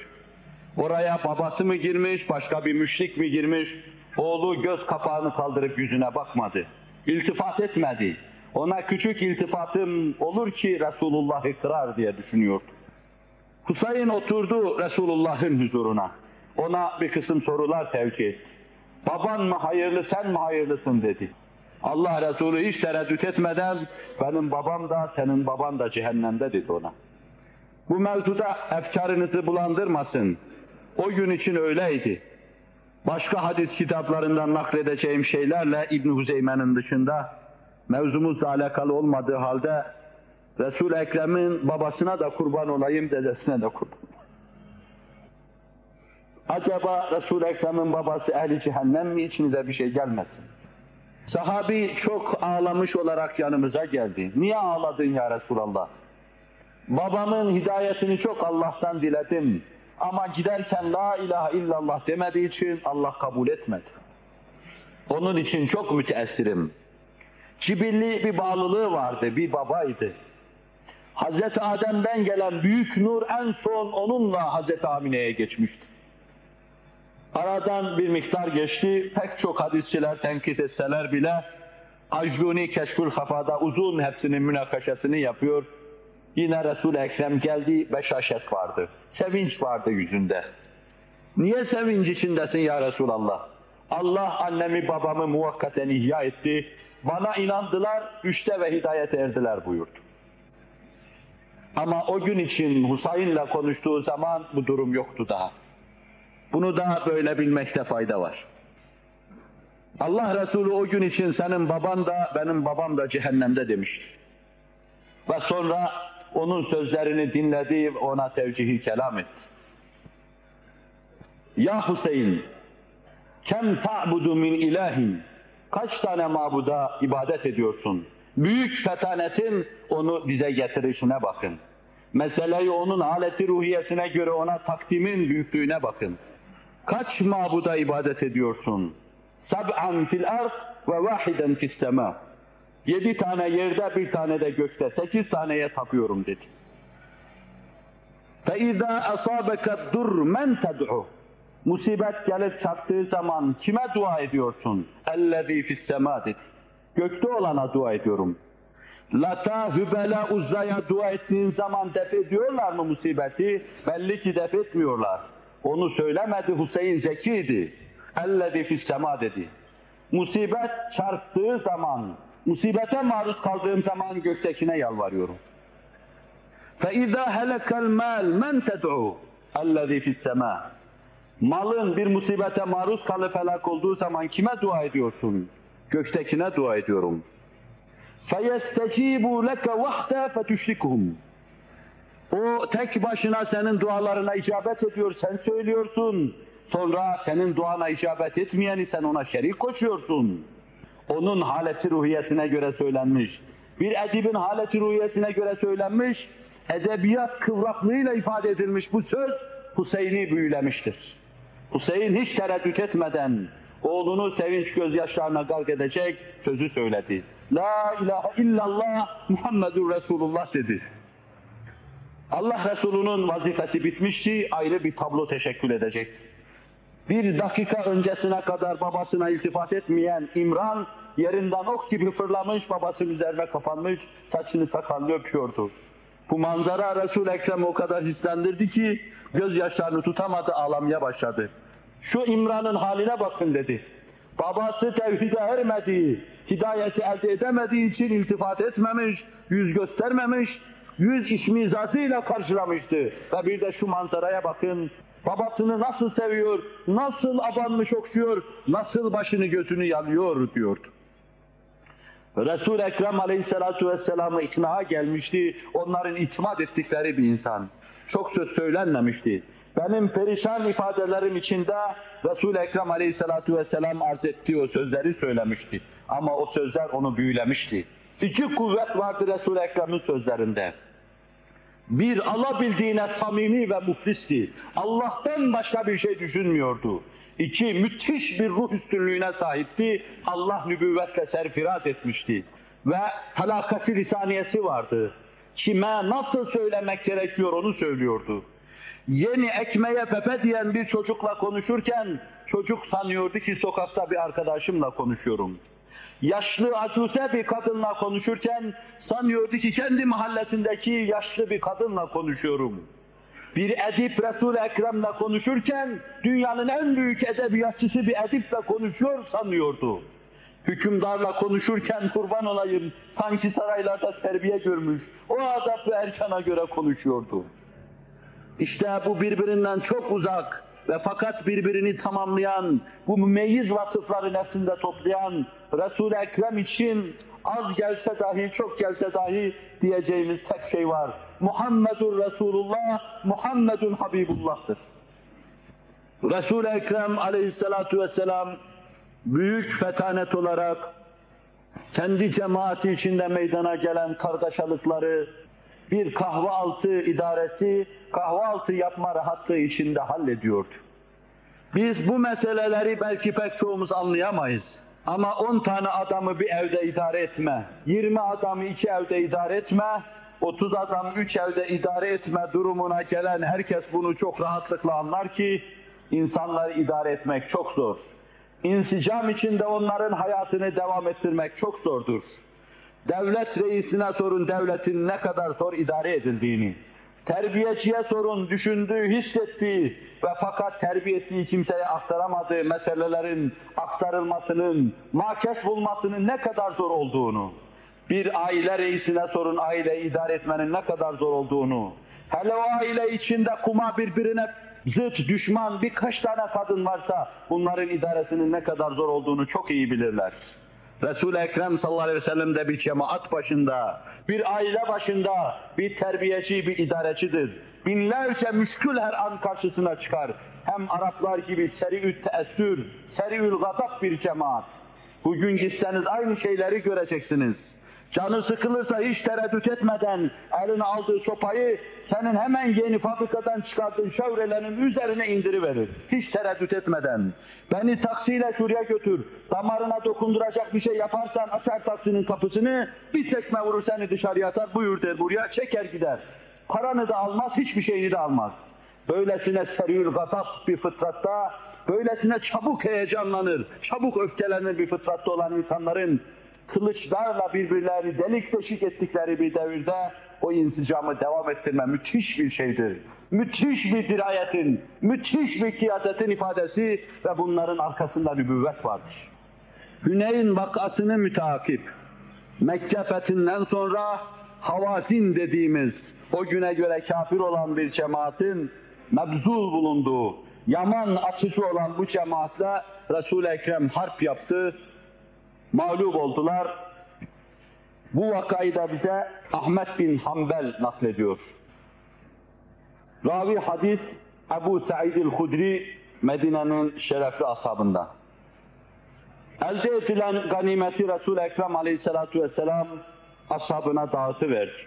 Oraya babası mı girmiş, başka bir müşrik mi girmiş, oğlu göz kapağını kaldırıp yüzüne bakmadı. İltifat etmedi. Ona küçük iltifatım olur ki Resulullah'ı kırar diye düşünüyordu. Husayn oturdu Resulullah'ın huzuruna. Ona bir kısım sorular tevcih etti. Baban mı hayırlı, sen mi hayırlısın dedi. Allah Resulü hiç tereddüt etmeden benim babam da senin baban da cehennemde dedi ona. Bu mevzuda efkarınızı bulandırmasın. O gün için öyleydi. Başka hadis kitaplarından nakledeceğim şeylerle İbn Huzeyme'nin dışında mevzumuzla alakalı olmadığı halde Resul-i Ekrem'in babasına da kurban olayım, dedesine de kurban. Acaba Resul-i Ekrem'in babası ehli cehennem mi, içinize bir şey gelmesin? Sahabi çok ağlamış olarak yanımıza geldi. Niye ağladın ya Resulallah? Babamın hidayetini çok Allah'tan diledim. Ama giderken la ilahe illallah demediği için Allah kabul etmedi. Onun için çok müteessirim. Cibilli bir bağlılığı vardı, bir babaydı. Hazreti Adem'den gelen büyük nur en son onunla Hazreti Amine'ye geçmişti. Aradan bir miktar geçti, pek çok hadisçiler tenkit etseler bile Ajluni Keşfül Hafa'da uzun hepsinin münakaşasını yapıyor. Yine Resul-i Ekrem geldi, beşaşet vardı, sevinç vardı yüzünde. Niye sevinç içindesin ya Resulallah? Allah annemi babamı muvakkaten ihya etti, bana inandılar, rüşte ve hidayete erdiler buyurdu. Ama o gün için Husayn'la konuştuğu zaman bu durum yoktu daha. Bunu da böyle bilmekte fayda var. Allah Resulü o gün için senin baban da benim babam da cehennemde demişti. Ve sonra onun sözlerini dinledi ve ona tevcihi kelam etti. Ya Hüseyin, kem ta'budu min ilahin, kaç tane mabuda ibadet ediyorsun? Büyük fetanetin onu dize getirişine bakın. Meseleyi onun haleti ruhiyesine göre ona takdimin büyüklüğüne bakın. Kaç mabuda ibadet ediyorsun? Sab'an fil ard ve vahiden fis sema. 7 tane yerde, 1 tane de gökte, 8 taneye tapıyorum dedi. فَاِذَا أَصَابَكَ الدُّرْ مَنْ تَدْعُ. Musibet gelip çarptığı zaman kime dua ediyorsun? اَلَّذ۪ي فِي السَّمَا dedi. Gökte olana dua ediyorum. Lata, Hübela, Uzza'ya dua ettiğin zaman def ediyorlar mı musibeti? Belli ki def etmiyorlar. Onu söylemedi, Hüseyin zekiydi. اَلَّذ۪ي فِي السَّمَا dedi. Musibet çarptığı zaman, musibete maruz kaldığım zaman göktekine yalvarıyorum. فَاِذَا هَلَكَ الْمَالِ مَنْ تَدْعُوا اَلَّذ۪ي فِي السَّمَا. Malın bir musibete maruz kalıp helak olduğu zaman kime dua ediyorsun? Göktekine dua ediyorum. فَيَسْتَجِيبُوا لَكَ وَحْدَ فَتُشْرِكُهُمْ. O tek başına senin dualarına icabet ediyor, sen söylüyorsun. Sonra senin duana icabet etmeyeni sen ona şerik koşuyorsun. Onun haleti ruhiyesine göre söylenmiş. Bir edibin haleti ruhiyesine göre söylenmiş, edebiyat kıvraklığıyla ifade edilmiş bu söz Hüseyin'i büyülemiştir. Hüseyin hiç tereddüt etmeden oğlunu sevinç gözyaşlarına gark edecek sözü söyledi. La ilahe illallah Muhammedur Resulullah dedi. Allah Resulü'nün vazifesi bitmişti, ayrı bir tablo teşekkül edecekti. Bir dakika öncesine kadar babasına iltifat etmeyen İmran, yerinden ok gibi fırlamış, babasının üzerine kapanmış, saçını sakalını öpüyordu. Bu manzara Resul-i Ekrem o kadar hislendirdi ki, gözyaşlarını tutamadı, ağlamaya başladı. Şu İmran'ın haline bakın dedi. Babası tevhide ermedi, hidayeti elde edemediği için iltifat etmemiş, yüz göstermemiş, yüz işmizazıyla karşılamıştı. Ve bir de şu manzaraya bakın, babasını nasıl seviyor, nasıl abanmış okşuyor, nasıl başını gözünü yalıyor diyordu. Resul-i Ekrem aleyhissalatu vesselam'a iknaa gelmişti, onların itimat ettikleri bir insan. Çok söz söylenmemişti. Benim perişan ifadelerim içinde Resul-i Ekrem aleyhissalatu vesselam arz ettiği o sözleri söylemişti. Ama o sözler onu büyülemişti. 2 kuvvet vardı Resul-i Ekrem'in sözlerinde. Bir, alabildiğine samimi ve muhlisti. Allah'tan başka bir şey düşünmüyordu. 2, müthiş bir ruh üstünlüğüne sahipti. Allah nübüvvetle serfiraz etmişti. Ve halakati lisaniyesi vardı. Kime nasıl söylemek gerekiyor onu söylüyordu. Yeni ekmeğe pepe diyen bir çocukla konuşurken, çocuk sanıyordu ki sokakta bir arkadaşımla konuşuyorum. Yaşlı acuse bir kadınla konuşurken, sanıyordu ki kendi mahallesindeki yaşlı bir kadınla konuşuyorum. Bir edip Resul-i Ekrem'le konuşurken, dünyanın en büyük edebiyatçısı bir ediple konuşuyor sanıyordu. Hükümdarla konuşurken kurban olayım, sanki saraylarda terbiye görmüş, o adab ve erkana göre konuşuyordu. İşte bu birbirinden çok uzak ve fakat birbirini tamamlayan, bu mümeyyiz vasıfları nefsinde toplayan Resul-i Ekrem için az gelse dahi, çok gelse dahi diyeceğimiz tek şey var. Muhammedur Resulullah, Muhammedun Habibullah'tır. Resul-i Ekrem aleyhissalatu vesselam büyük fetanet olarak kendi cemaati içinde meydana gelen kargaşalıkları bir kahvaltı idaresi, kahvaltı yapma rahatlığı içinde hallediyordu. Biz bu meseleleri belki pek çoğumuz anlayamayız. Ama 10 tane adamı bir evde idare etme, 20 adamı 2 evde idare etme, 30 adamı 3 evde idare etme durumuna gelen herkes bunu çok rahatlıkla anlar ki insanları idare etmek çok zor. İnsicam içinde onların hayatını devam ettirmek çok zordur. Devlet reisine sorun devletin ne kadar zor idare edildiğini. Terbiyeciye sorun düşündüğü, hissettiği ve fakat terbiye ettiği kimseye aktaramadığı meselelerin aktarılmasının, makes bulmasının ne kadar zor olduğunu. Bir aile reisine sorun aileyi idare etmenin ne kadar zor olduğunu. Hele o aile içinde kuma birbirine zıt, düşman birkaç tane kadın varsa bunların idaresinin ne kadar zor olduğunu çok iyi bilirler. Resul-i Ekrem sallallahu aleyhi ve sellem de bir cemaat başında, bir aile başında, bir terbiyeci, bir idarecidir. Binlerce müşkül her an karşısına çıkar. Hem Araplar gibi seri'ül teessür, seri'ül gadab bir cemaat. Bugün gitseniz aynı şeyleri göreceksiniz. Canı sıkılırsa hiç tereddüt etmeden eline aldığı sopayı senin hemen yeni fabrikadan çıkardığın Chevrolet'in üzerine indiriverir. Hiç tereddüt etmeden. Beni taksiyle şuraya götür. Damarına dokunduracak bir şey yaparsan açar taksinin kapısını, bir tekme vurur seni dışarıya atar, buyur der buraya, çeker gider. Paranı da almaz, hiçbir şeyini de almaz. Böylesine serül gadap bir fıtratta, böylesine çabuk heyecanlanır, çabuk öfkelenir bir fıtratta olan insanların kılıçlarla birbirlerini delik deşik ettikleri bir devirde o insicamı devam ettirme müthiş bir şeydir. Müthiş bir dirayetin, müthiş bir kiyasetin ifadesi ve bunların arkasında nübüvvet vardır. Hüneyn vakasını müteakip, Mekke fethinden sonra Havazin dediğimiz o güne göre kafir olan bir cemaatin mebzul bulunduğu, yaman atıcı olan bu cemaatle Resul-i Ekrem harp yaptı, mağlup oldular. Bu vakayı da bize Ahmet bin Hanbel naklediyor. Ravi hadis Ebu Sa'id el-Hudri, Medine'nin şerefli ashabından. Elde edilen ganimeti Resul-i Ekrem aleyhissalatu vesselam ashabına dağıtıverdi.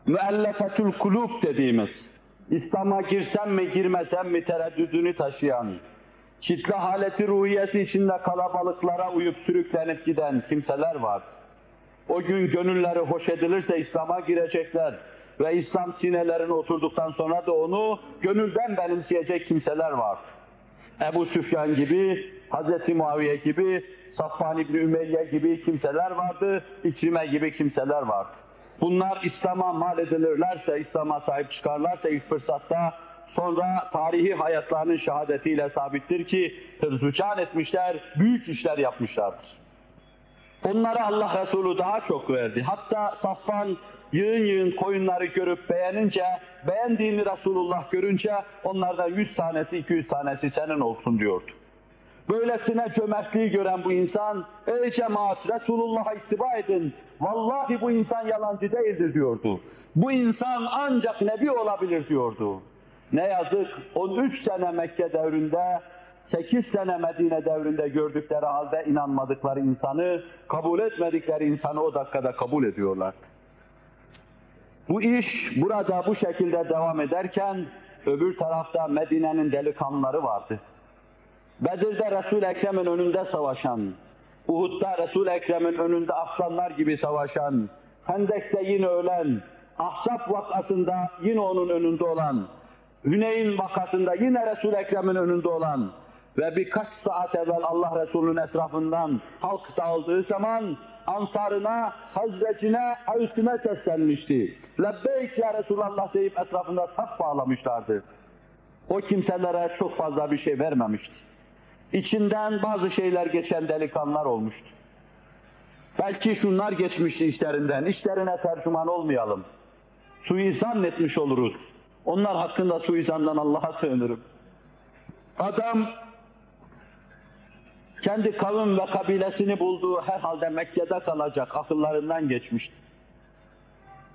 Müellefetül kulub dediğimiz, İslam'a girsem mi girmesem mi tereddüdünü taşıyan, kitle haleti ruhiyeti içinde kalabalıklara uyup sürüklenip giden kimseler var. O gün gönülleri hoş edilirse İslam'a girecekler ve İslam sinelerine oturduktan sonra da onu gönülden benimseyecek kimseler var. Ebu Süfyan gibi, Hz. Muaviye gibi, Safvan İbni Ümeyye gibi kimseler vardı, İkrime gibi kimseler vardı. Bunlar İslam'a mal edilirlerse, İslam'a sahip çıkarlarsa ilk fırsatta, sonra tarihi hayatlarının şehadetiyle sabittir ki hırzücan etmişler, büyük işler yapmışlardır. Onlara Allah Resulü daha çok verdi. Hatta Safvan yığın yığın koyunları görüp beğenince, beğendiğini Resulullah görünce onlardan 100 tanesi, 200 tanesi senin olsun diyordu. Böylesine cömertliği gören bu insan, ey cemaat Resulullah'a ittiba edin, vallahi bu insan yalancı değildir diyordu. Bu insan ancak Nebi olabilir diyordu. Ne yazık 13 sene Mekke devrinde, 8 sene Medine devrinde gördükleri halde inanmadıkları insanı, kabul etmedikleri insanı o dakikada kabul ediyorlardı. Bu iş burada bu şekilde devam ederken, öbür tarafta Medine'nin delikanlıları vardı. Bedir'de Resul-i Ekrem'in önünde savaşan, Uhud'da Resul-i Ekrem'in önünde aslanlar gibi savaşan, Hendek'te yine ölen, Ahzab vakasında yine onun önünde olan, Hüneyn vakasında yine Resul-i Ekrem'in önünde olan ve birkaç saat evvel Allah Resulü'nün etrafından halk dağıldığı zaman Ansarına, Hazrecine, Avs'ine seslenmişti. Lebbeyk ya Resulallah deyip etrafında saf bağlamışlardı. O kimselere çok fazla bir şey vermemişti. İçinden bazı şeyler geçen delikanlılar olmuştu. Belki şunlar geçmişti işlerinden, işlerine tercüman olmayalım. Suizan etmiş oluruz. Onlar hakkında suizandan Allah'a sığınırım. Adam kendi kavim ve kabilesini bulduğu herhalde Mekke'de kalacak akıllarından geçmişti.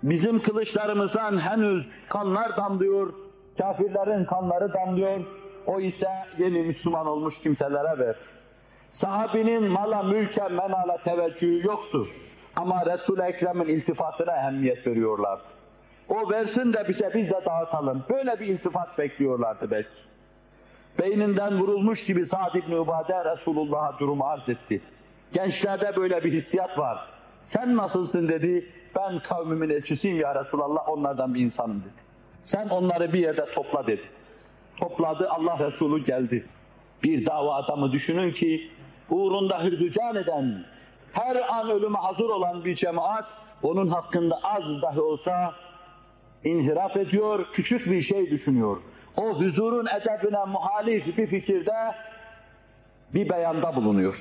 Bizim kılıçlarımızdan henüz kanlar damlıyor, kafirlerin kanları damlıyor, o ise yeni Müslüman olmuş kimselere verdi. Sahabinin mala, mülke, menala teveccühü yoktu. Ama Resul-i Ekrem'in iltifatına ehemmiyet veriyorlardı. O versin de bize, biz de dağıtalım. Böyle bir iltifat bekliyorlardı belki. Beyninden vurulmuş gibi Sa'd ibn Ubade Resulullah'a durumu arz etti. Gençlerde böyle bir hissiyat var. Sen nasılsın dedi. Ben kavmimin elçisiyim ya Resulallah, onlardan bir insanım dedi. Sen onları bir yerde topla dedi. Topladı, Allah Resulü geldi. Bir dava adamı düşünün ki, uğrunda hürdücan eden, her an ölüme hazır olan bir cemaat, onun hakkında az dahi olsa inhiraf ediyor, küçük bir şey düşünüyor. O huzurun edebine muhalif bir fikirde, bir beyanda bulunuyor.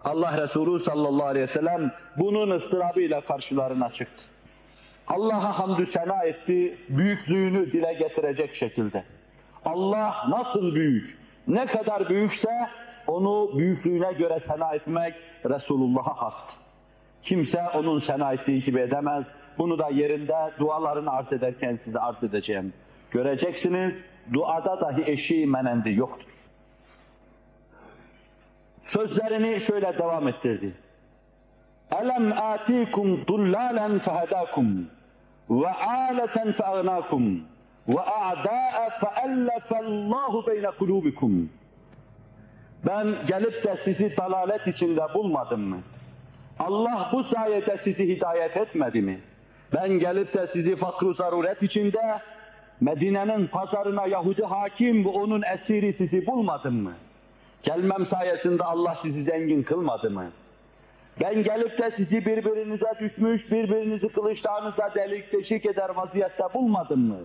Allah Resulü sallallahu aleyhi ve sellem bunun ıstırabıyla karşılarına çıktı. Allah'a hamdü sena etti, büyüklüğünü dile getirecek şekilde. Allah nasıl büyük, ne kadar büyükse onu büyüklüğüne göre sena etmek Resulullah'a hastı. Kimse onun sena ettiği gibi edemez. Bunu da yerinde dualarını arz ederken size arz edeceğim. Göreceksiniz, duada dahi eşiği menendi yoktur. Sözlerini şöyle devam ettirdi. Elem atikum dullalen fehadakum ve aleten feagnakum ve a'da'a feellefallahu beyne kulubikum. Ben gelip de sizi dalalet içinde bulmadım mı? Allah bu sayede sizi hidayet etmedi mi? Ben gelip de sizi fakr-ı zaruret içinde Medine'nin pazarına Yahudi hakim ve onun esiri sizi bulmadım mı? Gelmem sayesinde Allah sizi zengin kılmadı mı? Ben gelip de sizi birbirinize düşmüş, birbirinizi kılıçlarınıza delik deşik eder vaziyette bulmadım mı?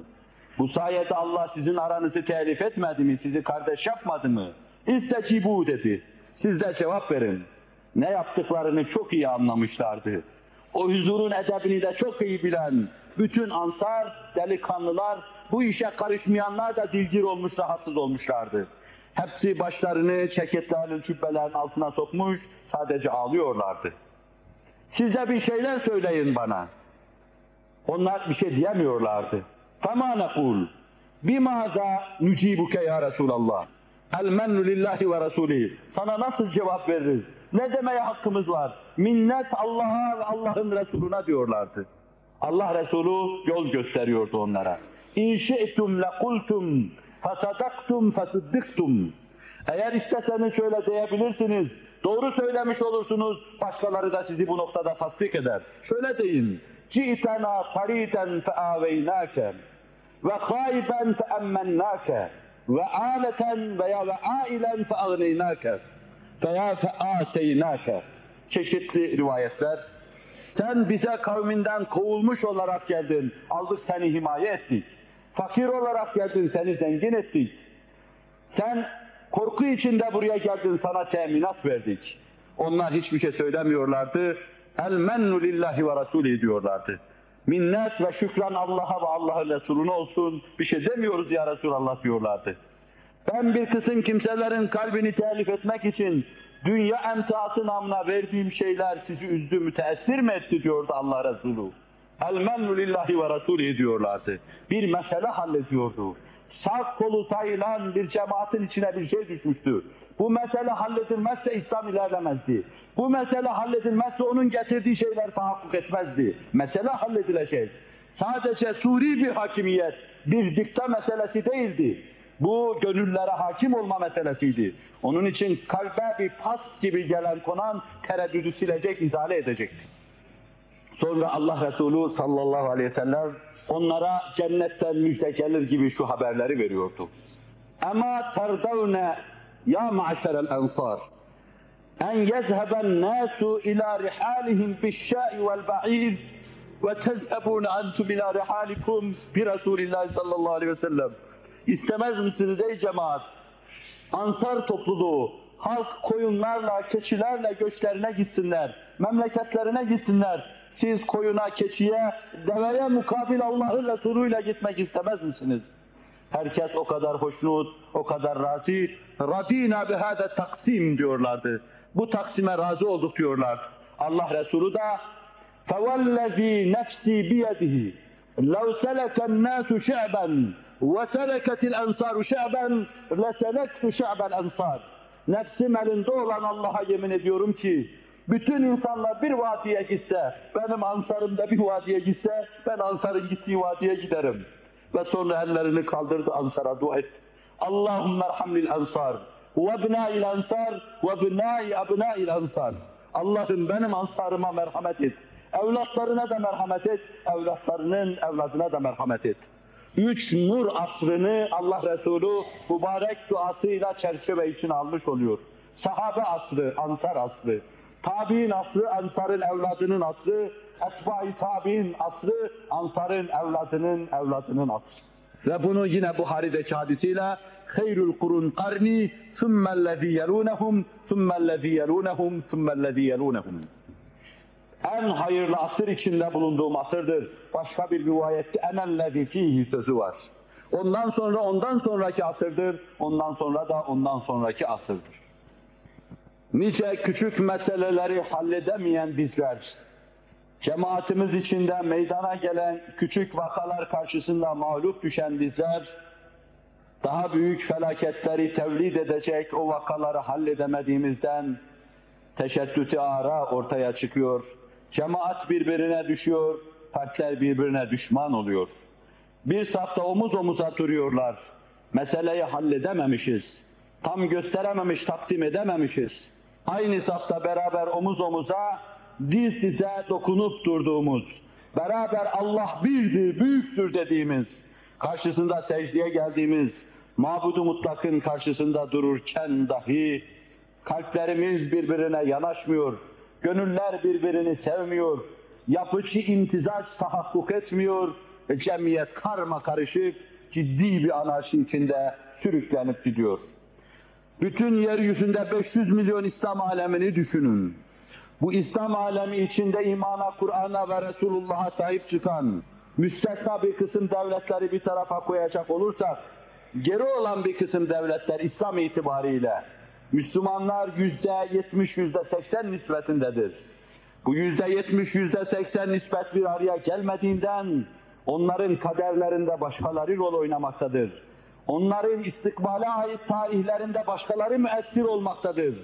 Bu sayede Allah sizin aranızı telif etmedi mi? Sizi kardeş yapmadı mı? İstecibu dedi. Siz de cevap verin. Ne yaptıklarını çok iyi anlamışlardı. O huzurun edebini de çok iyi bilen bütün ansar, delikanlılar, bu işe karışmayanlar da dilgir olmuş, rahatsız olmuşlardı. Hepsi başlarını ceketlerin, cübbelerin altına sokmuş, sadece ağlıyorlardı. Siz de bir şeyler söyleyin bana. Onlar bir şey diyemiyorlardı. فَمَا نَقُولُ بِمَاذَا نُجِيبُكَ ya Resulallah? El-mennu lillahi ve Resulih. Sana nasıl cevap veririz? Ne demeye hakkımız var? Minnet Allah'a ve Allah'ın Resulüne diyorlardı. Allah Resulü yol gösteriyordu onlara. İn şi'tum lekultum fesadaktum fesuddiktum. Eğer isteseniz şöyle diyebilirsiniz, doğru söylemiş olursunuz, başkaları da sizi bu noktada tasdik eder. Şöyle deyin, ci'tena tariden feaveynâke ve khâiben feemmennâke ve âleten veya ve âilen feagneynâke veya feâseynâke. Çeşitli rivayetler. Sen bize kavminden kovulmuş olarak geldin, aldık seni himaye ettik. Fakir olarak geldin, seni zengin ettik. Sen korku içinde buraya geldin, sana teminat verdik. Onlar hiçbir şey söylemiyorlardı. El-mennu lillahi ve Resulih diyorlardı. Minnet ve şükran Allah'a ve Allah'ın Resulüne olsun. Bir şey demiyoruz ya Resulallah diyorlardı. Ben bir kısım kimselerin kalbini telif etmek için dünya emtiası namına verdiğim şeyler sizi üzdü, müteessir mi etti diyordu Allah Resulü. El-mennu lillahi ve Resulih diyorlardı. Bir mesele hallediyordu. Sağ kolu sayılan bir cemaatin içine bir şey düşmüştü. Bu mesele halledilmezse İslam ilerlemezdi. Bu mesele halledilmezse onun getirdiği şeyler tahakkuk etmezdi. Mesele halledilecek. Sadece suri bir hakimiyet, bir dikta meselesi değildi. Bu gönüllere hakim olma meselesiydi. Onun için kalbe bir pas gibi gelen konan tereddüdü silecek, izale edecekti. Sonra Allah Resulü sallallahu aleyhi ve sellem onlara cennetten müjde gelir gibi şu haberleri veriyordu. Ama terdavne ya ma'şerel ensar en yezheben nasu ila rihalihim bi'ş-şâ'i vel ba'îd ve tezhebûne entum ila rihalikum bi Resulillah sallallahu aleyhi ve sellem. İstemez misiniz ey cemaat? Ansar topluluğu, halk koyunlarla, keçilerle göçlerine gitsinler, memleketlerine gitsinler. Siz koyuna, keçiye, deveye mukabil Allah'ın Resulü'yle gitmek istemez misiniz? Herkes o kadar hoşnut, o kadar razı. Radina bihâde taksim diyorlardı. Bu taksime razı olduk diyorlar. Allah Resulü de فَوَالَّذ۪ي نَفْسِي بِيَدِهِ لَوْ سَلَكَ النَّاسُ شَعْبًا وَسَلَكَتِ الْاَنْصَارُ شَعْبًا لَسَلَكْتُ شَعْبَ الْاَنْصَارِ. Nefsim elinde olan Allah'a yemin ediyorum ki bütün insanlar bir vadiye gitse, benim ansarım da bir vadiye gitse, ben ansarın gittiği vadiye giderim. Ve sonra ellerini kaldırdı, ansara dua etti. Allahümme erhamlil ansar, ve bnâil ansar, ve bnâi abnâil ansar. Allah'ım benim ansarıma merhamet et. Evlatlarına da merhamet et, evlatlarının evladına da merhamet et. 3 nur asrını Allah Resulü mübarek duasıyla çerçeve için almış oluyor. Sahabe asrı, ansar asrı. Tabi'in asrı, ansarın evladının asrı, etba-i tabi'in asrı, ansarın evladının asrı. Ve bunu yine Buhari'deki hadisiyle hayrul kurun karni thummellezî yelûnehum thummellezî yelûnehum thummellezî yelûnehum. En hayırlı asır içinde bulunduğum asırdır. Başka bir rivayette enellezî fîhî sözü var. Ondan sonra ondan sonraki asırdır, ondan sonra da ondan sonraki asırdır. Nice küçük meseleleri halledemeyen bizler, cemaatimiz içinde meydana gelen küçük vakalar karşısında mağlup düşen bizler, daha büyük felaketleri tevlid edecek o vakaları halledemediğimizden Teşeddüt-i ara ortaya çıkıyor. Cemaat birbirine düşüyor, fertler birbirine düşman oluyor. Bir safta omuz omuza duruyorlar. Meseleyi halledememişiz. Tam gösterememiş, takdim edememişiz. Aynı safta beraber omuz omuza, diz dize dokunup durduğumuz, beraber Allah birdir, büyüktür dediğimiz, karşısında secdeye geldiğimiz, Mabud-u Mutlak'ın karşısında dururken dahi kalplerimiz birbirine yanaşmıyor, gönüller birbirini sevmiyor, yapıcı imtizaç tahakkuk etmiyor ve cemiyet karma karışık, ciddi bir anarşi içinde sürüklenip gidiyor. Bütün yeryüzünde 500 milyon İslam alemini düşünün. Bu İslam alemi içinde imana, Kur'an'a ve Resulullah'a sahip çıkan, müstesna bir kısım devletleri bir tarafa koyacak olursak, geri olan bir kısım devletler İslam itibariyle, Müslümanlar %70, %80 nispetindedir. Bu %70, %80 nispet bir araya gelmediğinden, onların kaderlerinde başkaları rol oynamaktadır. Onların istikbale ait tarihlerinde başkaları müessir olmaktadır.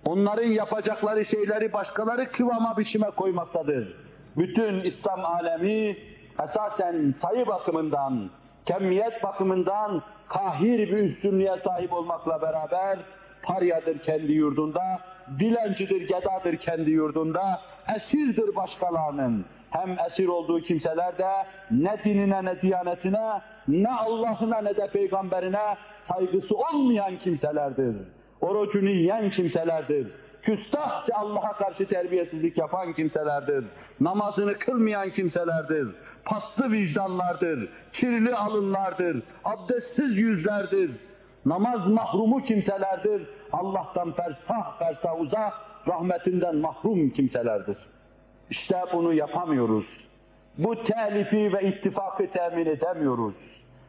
Onların yapacakları şeyleri başkaları kıvama biçime koymaktadır. Bütün İslam alemi esasen sayı bakımından, kemiyet bakımından kahir bir üstünlüğe sahip olmakla beraber paryadır kendi yurdunda, dilencidir, gedadır kendi yurdunda, esirdir başkalarının. Hem esir olduğu kimseler de ne dinine, ne diyanetine, ne Allah'ına, ne de peygamberine saygısı olmayan kimselerdir. Orucunu yiyen kimselerdir. Küstahça Allah'a karşı terbiyesizlik yapan kimselerdir. Namazını kılmayan kimselerdir. Paslı vicdanlardır. Kirli alınlardır. Abdestsiz yüzlerdir. Namaz mahrumu kimselerdir. Allah'tan fersah fersah uzak, rahmetinden mahrum kimselerdir. İşte bunu yapamıyoruz. Bu telifi ve ittifakı temin edemiyoruz.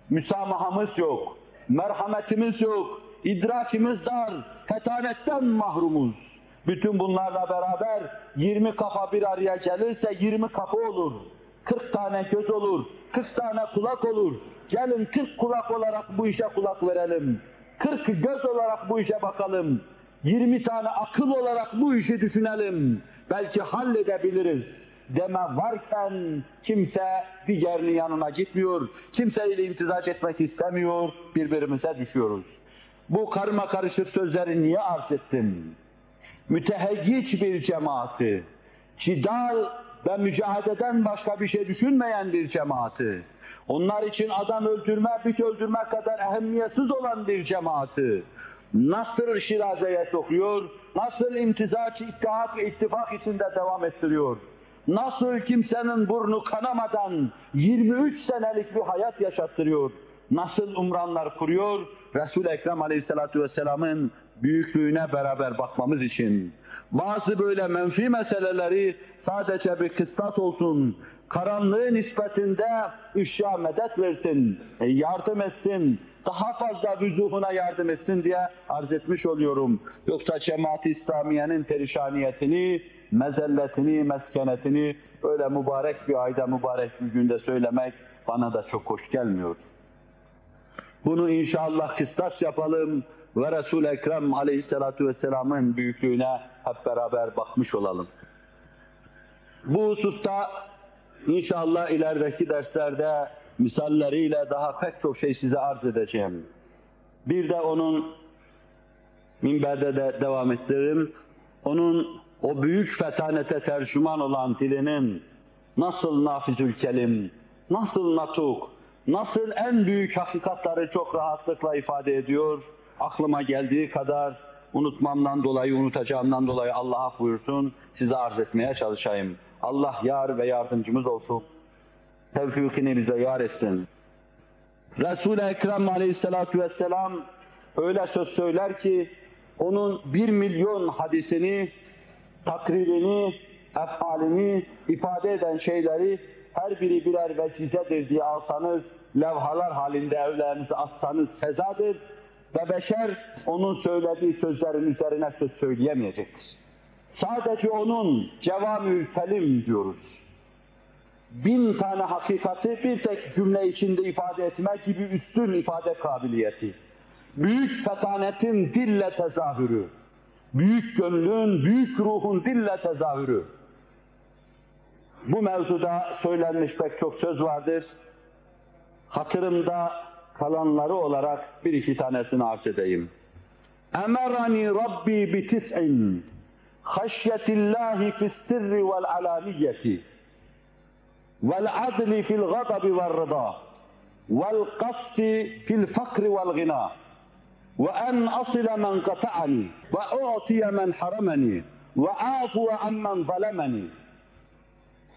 Müsamahamız yok, merhametimiz yok, idrakimiz dar, fetanetten mahrumuz. Bütün bunlarla beraber 20 kafa bir araya gelirse 20 kafa olur. 40 tane göz olur, 40 tane kulak olur. Gelin 40 kulak olarak bu işe kulak verelim. 40 göz olarak bu işe bakalım. 20 tane akıl olarak bu işi düşünelim. Belki halledebiliriz deme varken kimse diğerinin yanına gitmiyor. Kimseyle imtizac etmek istemiyor. Birbirimize düşüyoruz. Bu karma karışık sözleri niye arz ettim? Müteheyyiç bir cemaati, cidal ve mücadeleden başka bir şey düşünmeyen bir cemaati, onlar için adam öldürme, bit öldürme kadar ehemmiyetsiz olan bir cemaati, nasıl şirazeye sokuyor, nasıl imtizaç, ittihat ve ittifak içinde devam ettiriyor, nasıl kimsenin burnu kanamadan 23 senelik bir hayat yaşattırıyor, nasıl umranlar kuruyor, Resul-i Ekrem Aleyhisselatü Vesselam'ın büyüklüğüne beraber bakmamız için. Bazı böyle menfi meseleleri sadece bir kıstas olsun, karanlığı nispetinde ışığa medet versin, yardım etsin, daha fazla vüzuhuna yardım etsin diye arz etmiş oluyorum. Yoksa Cemaat-i İslamiye'nin perişaniyetini, mezelletini, meskenetini öyle mübarek bir ayda, mübarek bir günde söylemek bana da çok hoş gelmiyor. Bunu inşallah kıstas yapalım ve Resul-i Ekrem Aleyhisselatü Vesselam'ın büyüklüğüne hep beraber bakmış olalım. Bu hususta inşallah ilerideki derslerde misalleriyle daha pek çok şey size arz edeceğim. Bir de onun minberde de devam ettiririm. Onun o büyük fetanete tercüman olan dilinin nasıl nafizül kelim, nasıl natuk, nasıl en büyük hakikatları çok rahatlıkla ifade ediyor, aklıma geldiği kadar unutmamdan dolayı, unutacağımdan dolayı Allah af buyursun, size arz etmeye çalışayım. Allah yar ve yardımcımız olsun. Tevfikini bize yar etsin. Resul-i Ekrem Aleyhisselatü Vesselam öyle söz söyler ki, onun 1 milyon hadisini, takririni, efalini ifade eden şeyleri her biri birer vecizedir diye alsanız, levhalar halinde evlerinize assanız sezadır ve beşer onun söylediği sözlerin üzerine söz söyleyemeyecektir. Sadece onun cevamül kelim diyoruz. 1000 tane hakikati bir tek cümle içinde ifade etme gibi üstün ifade kabiliyeti. Büyük fetanetin dille tezahürü. büyük gönlün, büyük ruhun dille tezahürü. Bu mevzuda söylenmiş pek çok söz vardır. Hatırımda kalanları olarak bir iki tanesini arz edeyim. Emerani Rabbi bi tis'in haşyetillahi fi's-sirri vel-alaniyeti vel-adli fil-gadabi vel-rıda vel-qasdi fil-fakri vel-gina ve en asile men qata'ani ve u'tiye men haramani ve afuve ammen zalemani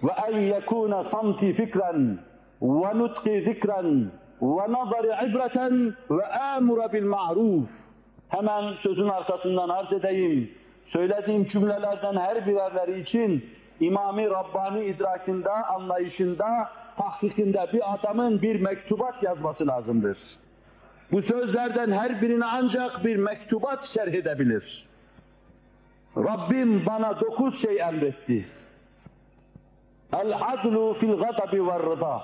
ve en yekûne samti fikren ve nutqi zikren ve nazari ibreten ve amure bil ma'ruf. Hemen sözün arkasından arz edeyim. Söylediğim cümlelerden her birerleri için İmam-ı Rabbani idrakinde, anlayışında, tahkikinde bir adamın bir mektubat yazması lazımdır. Bu sözlerden her birini ancak bir mektubat şerh edebilir. Rabbim bana 9 şey emretti. El-adlu fil-gadabi ve'r-rıda.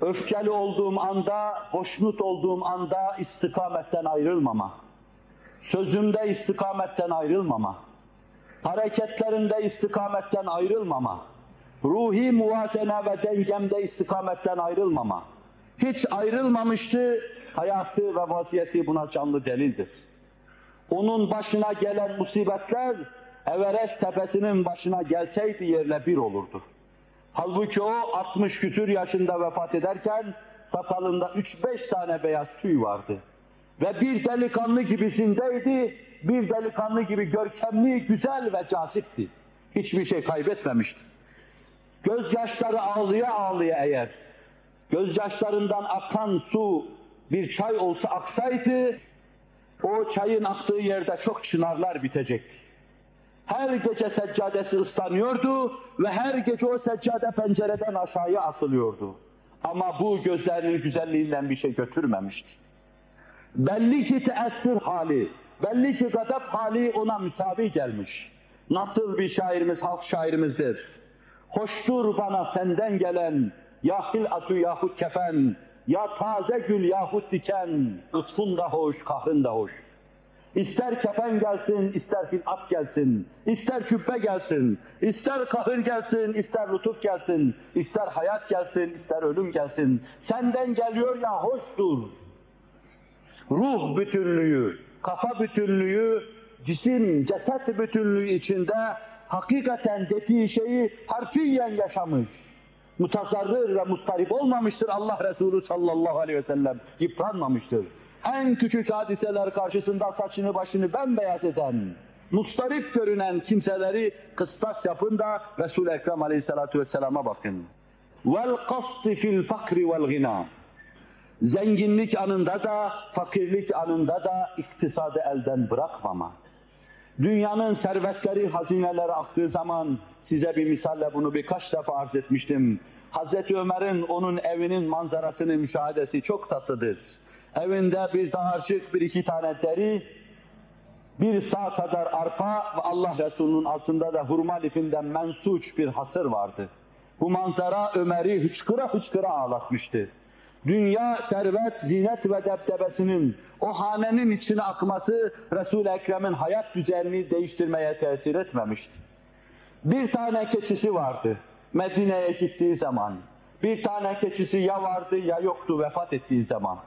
Öfkeli olduğum anda, hoşnut olduğum anda istikametten ayrılmama. Sözümde istikametten ayrılmama. Hareketlerimde istikametten ayrılmama. Ruhi muvazene ve dengemde istikametten ayrılmama. Hiç ayrılmamıştı, hayatı ve vaziyeti buna canlı delildir. Onun başına gelen musibetler, Everest tepesinin başına gelseydi yerle bir olurdu. Halbuki o 60 küsur yaşında vefat ederken sakalında 3-5 tane beyaz tüy vardı. Ve bir delikanlı gibisindeydi, bir delikanlı gibi görkemli, güzel ve cazipti. Hiçbir şey kaybetmemişti. Gözyaşları ağlıya ağlıya eğer, gözyaşlarından akan su bir çay olsa aksaydı, o çayın aktığı yerde çok çınarlar bitecekti. Her gece seccadesi ıslanıyordu ve her gece o seccade pencereden aşağıya atılıyordu. Ama bu gözlerinin güzelliğinden bir şey götürmemişti. Belli ki teessür hali, belli ki gadab hali ona müsavi gelmiş. Nasıl bir şairimiz, halk şairimizdir. Hoştur bana senden gelen, ya hilatü yahut kefen, ya taze gül yahut diken, lütfun da hoş, kahrın da hoş. İster kefen gelsin, ister hilat gelsin, ister cübbe gelsin, ister kahır gelsin, ister lütuf gelsin, ister hayat gelsin, ister ölüm gelsin. Senden geliyor ya hoştur. Ruh bütünlüğü, kafa bütünlüğü, cisim, ceset bütünlüğü içinde hakikaten dediği şeyi harfiyen yaşamış. Mutazarrır ve mustarip olmamıştır Allah Resulü sallallahu aleyhi ve sellem, yıpranmamıştır. En küçük hadiseler karşısında saçını başını bembeyaz eden, mustarip görünen kimseleri kıstas yapın da Resul-i Ekrem aleyhissalatu vesselama bakın. وَالْقَصْدِ فِي الْفَقْرِ وَالْغِنَى. Zenginlik anında da, fakirlik anında da iktisadı elden bırakmama. Dünyanın servetleri, hazineleri aktığı zaman, size bir misalle bunu birkaç defa arz etmiştim. Hazreti Ömer'in onun evinin manzarasını müşahedesi çok tatlıdır. Evinde bir dağarcık, bir iki tane deri, bir sağ kadar arpa ve Allah Resulü'nün altında da hurma lifinden mensuç bir hasır vardı. Bu manzara Ömer'i hıçkıra hıçkıra ağlatmıştı. Dünya, servet, zinet ve debdebesinin o hanenin içine akması Resul-i Ekrem'in hayat düzenini değiştirmeye tesir etmemişti. Bir tane keçisi vardı Medine'ye gittiği zaman. Bir tane keçisi ya vardı ya yoktu vefat ettiği zaman.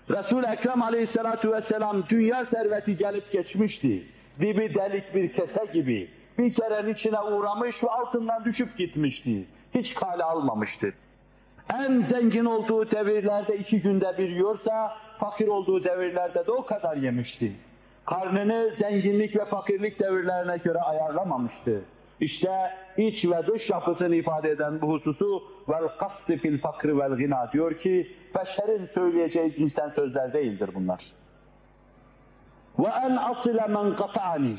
Resul-i Ekrem aleyhissalatu vesselam dünya serveti gelip geçmişti. Dibi delik bir kese gibi. Bir kerenin içine uğramış ve altından düşüp gitmişti. Hiç kale almamıştı. En zengin olduğu devirlerde 2 günde bir yiyorsa, fakir olduğu devirlerde de o kadar yemişti. Karnını zenginlik ve fakirlik devirlerine göre ayarlamamıştı. İşte iç ve dış yapısını ifade eden bu hususu وَالْقَصْدِ فِي الْفَقْرِ وَالْغِنَى diyor ki, beşerin söyleyeceği cinsten sözler değildir bunlar. وَاَنْ أَصِلَ مَنْ قَطَعَنِي.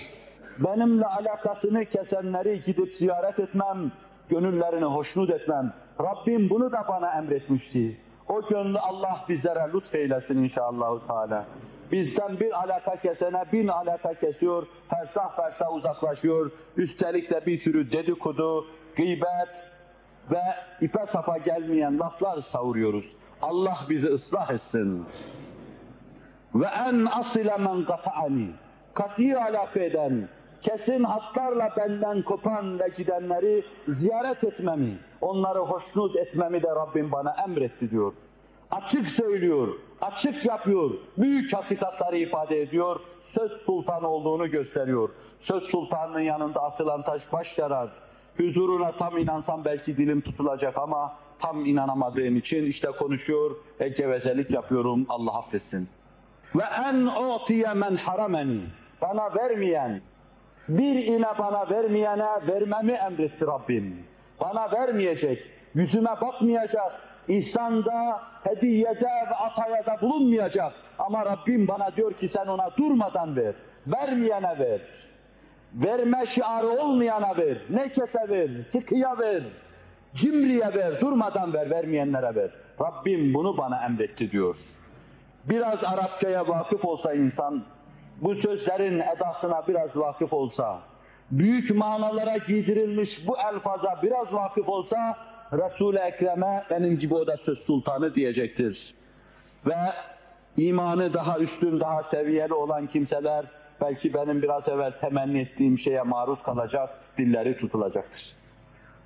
Benimle alakasını kesenleri gidip ziyaret etmem, gönüllerini hoşnut etmem. Rabbim bunu da bana emretmişti. O gönlü Allah bizlere lütfeylesin inşallahü teala. Bizden bir alaka kesene 1000 alaka kesiyor, fersah fersah uzaklaşıyor. Üstelik de bir sürü dedikodu, gıybet ve ipe sapa gelmeyen laflar savuruyoruz. Allah bizi ıslah etsin. Ve en asile men qata'ani. kat'i alaka eden, kesin hatlarla benden kopan ve gidenleri ziyaret etmemi, onları hoşnut etmemi de Rabbim bana emretti diyor. Açık söylüyor, açık yapıyor, büyük hakikatleri ifade ediyor, söz sultanı olduğunu gösteriyor. Söz sultanının yanında atılan taş baş yarar. Huzuruna tam inansam belki dilim tutulacak ama tam inanamadığım için işte konuşuyor, gevezelik yapıyorum, Allah affetsin. Ve en utiye men harameni, bana vermeyen, bir ine bana vermeyene vermemi emretti Rabbim. Bana vermeyecek, yüzüme bakmayacak, ihsanda, hediyede ve atayada bulunmayacak. Ama Rabbim bana diyor ki sen ona durmadan ver, vermeyene ver. Verme şiarı olmayana ver, nekese ver, sıkıya ver, cimriye ver, durmadan ver, vermeyenlere ver. Rabbim bunu bana emretti diyor. Biraz Arapçaya vakıf olsa insan, bu sözlerin edasına biraz vakıf olsa, büyük manalara giydirilmiş bu elfaza biraz vakıf olsa, Resul-i Ekrem'e benim gibi o da söz sultanı diyecektir. Ve imanı daha üstün, daha seviyeli olan kimseler, belki benim biraz evvel temenni ettiğim şeye maruz kalacak, dilleri tutulacaktır.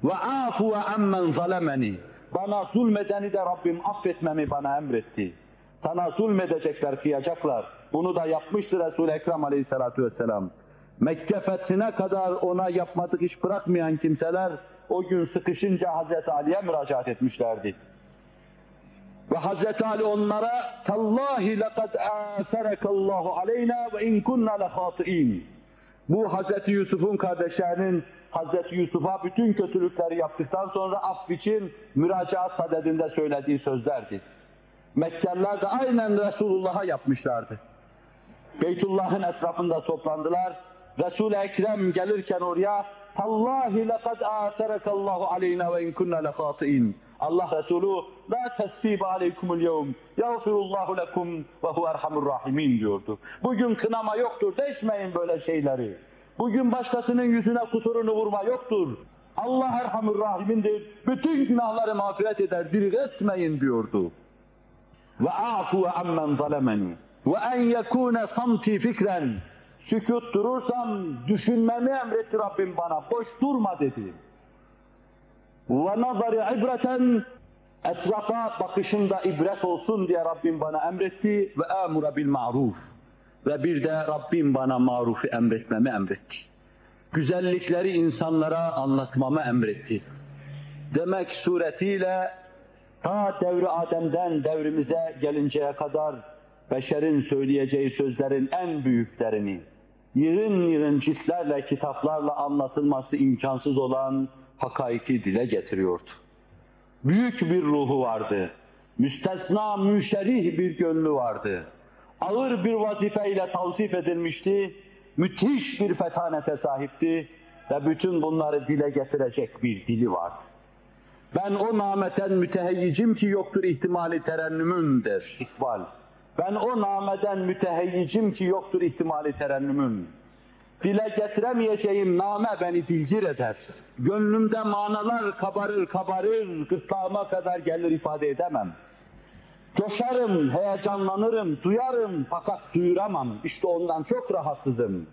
وَعَافُوا عَمَّنْ ظَلَمَنِي, bana zulmedeni de Rabbim affetmemi bana emretti. Sana zulmedecekler, kıyacaklar. Bunu da yapmıştır Resul-i Ekrem aleyhissalatu vesselam. Mekke fethine kadar ona yapmadık iş bırakmayan kimseler, o gün sıkışınca Hazreti Ali'ye müracaat etmişlerdi. Ve Hazreti Ali onlara "Tallahi laqad âserekallahu aleyna ve in kunna lehâti'in." Bu Hazreti Yusuf'un kardeşlerinin Hazreti Yusuf'a bütün kötülükleri yaptıktan sonra af için müracaat sadedinde söylediği sözlerdi. Mekkeliler de aynen Resulullah'a yapmışlardı. Beytullah'ın etrafında toplandılar. Resul-i Ekrem gelirken oraya "Tallahi laqad âserekallahu aleyna ve in kunna lehâti'in." Allah Resulü "La tesfîbe aleykumul yevm, yağfirullahu lekum ve huve erhamur rahimin" diyordu. Bugün kınama yoktur, değişmeyin böyle şeyleri. Bugün başkasının yüzüne kusurunu vurma yoktur. Allah erhamur rahimindir, bütün günahları mağfiret eder, diri etmeyin diyordu. Ve afu ammen zalemeni ve en yekune samti fikren, sükut durursam düşünmemi emretti Rabbim bana, boş durma dedi. Ve nazari ibreten, etrafa bakışımda ibret olsun diye Rabbim bana emretti. Ve amura bil ma'ruf, ve bir de Rabbim bana marufu emretmemi emretti. Güzellikleri insanlara anlatmamı emretti. Demek suretiyle ta devri Adem'den devrimize gelinceye kadar beşerin söyleyeceği sözlerin en büyüklerini, yığın yığın ciltlerle, kitaplarla anlatılması imkansız olan hakaiki dile getiriyordu. Büyük bir ruhu vardı, müstesna, müşerih bir gönlü vardı. Ağır bir vazifeyle tavsif edilmişti, müthiş bir fetanete sahipti ve bütün bunları dile getirecek bir dili vardı. Ben o nameten müteheyyicim ki yoktur ihtimali terennümün der İkbal. Ben o nameden müteheyyicim ki yoktur ihtimali terennümün. Dile getiremeyeceğim name beni dilgir eder. Gönlümde manalar kabarır kabarır, gırtlağıma kadar gelir ifade edemem. Coşarım, heyecanlanırım, duyarım fakat duyuramam. İşte ondan çok rahatsızım.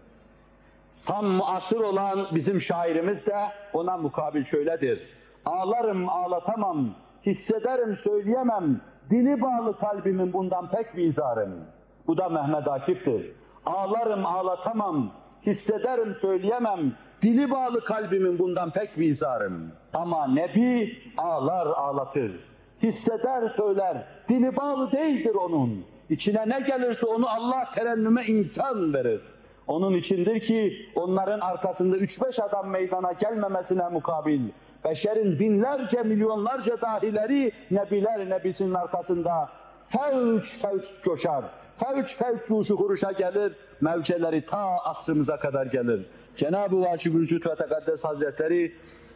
Tam muasır olan bizim şairimiz de ona mukabil şöyledir. Ağlarım ağlatamam, hissederim söyleyemem, dili bağlı kalbimin bundan pek bizarım. Bu da Mehmet Akif'tir. Ağlarım ağlatamam, hissederim söyleyemem, dili bağlı kalbimin bundan pek bizarım. Ama Nebi ağlar ağlatır, hisseder söyler, dili bağlı değildir onun. İçine ne gelirse onu Allah terennüme imkan verir. Onun içindir ki onların arkasında 3-5 adam meydana gelmemesine mukabil, beşerin binlerce, milyonlarca dahileri Nebiler Nebisi'nin arkasında fevç fevç coşar. Fevç fevç ruşu kuruşa gelir, mevceleri ta asrımıza kadar gelir. Cenab-ı Vacib-ül Vücud ve Tekaddes Hazretleri,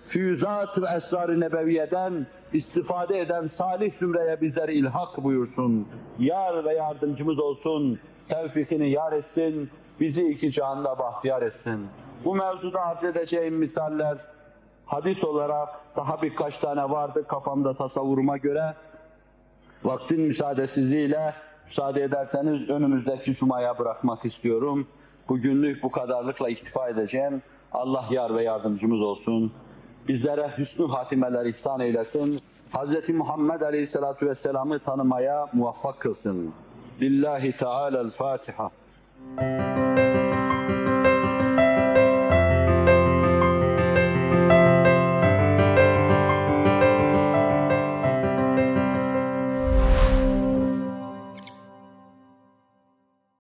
füyüzat ve esrar-ı nebeviyeden istifade eden salih zümreye bizleri ilhak buyursun. Yar ve yardımcımız olsun, tevfikini yar etsin, bizi iki cihanda bahtiyar etsin. Bu mevzuda arz edeceğim misaller, hadis olarak daha birkaç tane vardı kafamda tasavvuruma göre. Vaktin müsaade ederseniz önümüzdeki cumaya bırakmak istiyorum. Bugünlük bu kadarlıkla iktifa edeceğim. Allah yar ve yardımcımız olsun. Bizlere hüsnü hatimeler ihsan eylesin. Hz. Muhammed Aleyhisselatü Vesselam'ı tanımaya muvaffak kılsın. Lillahi Teala'l-Fatiha.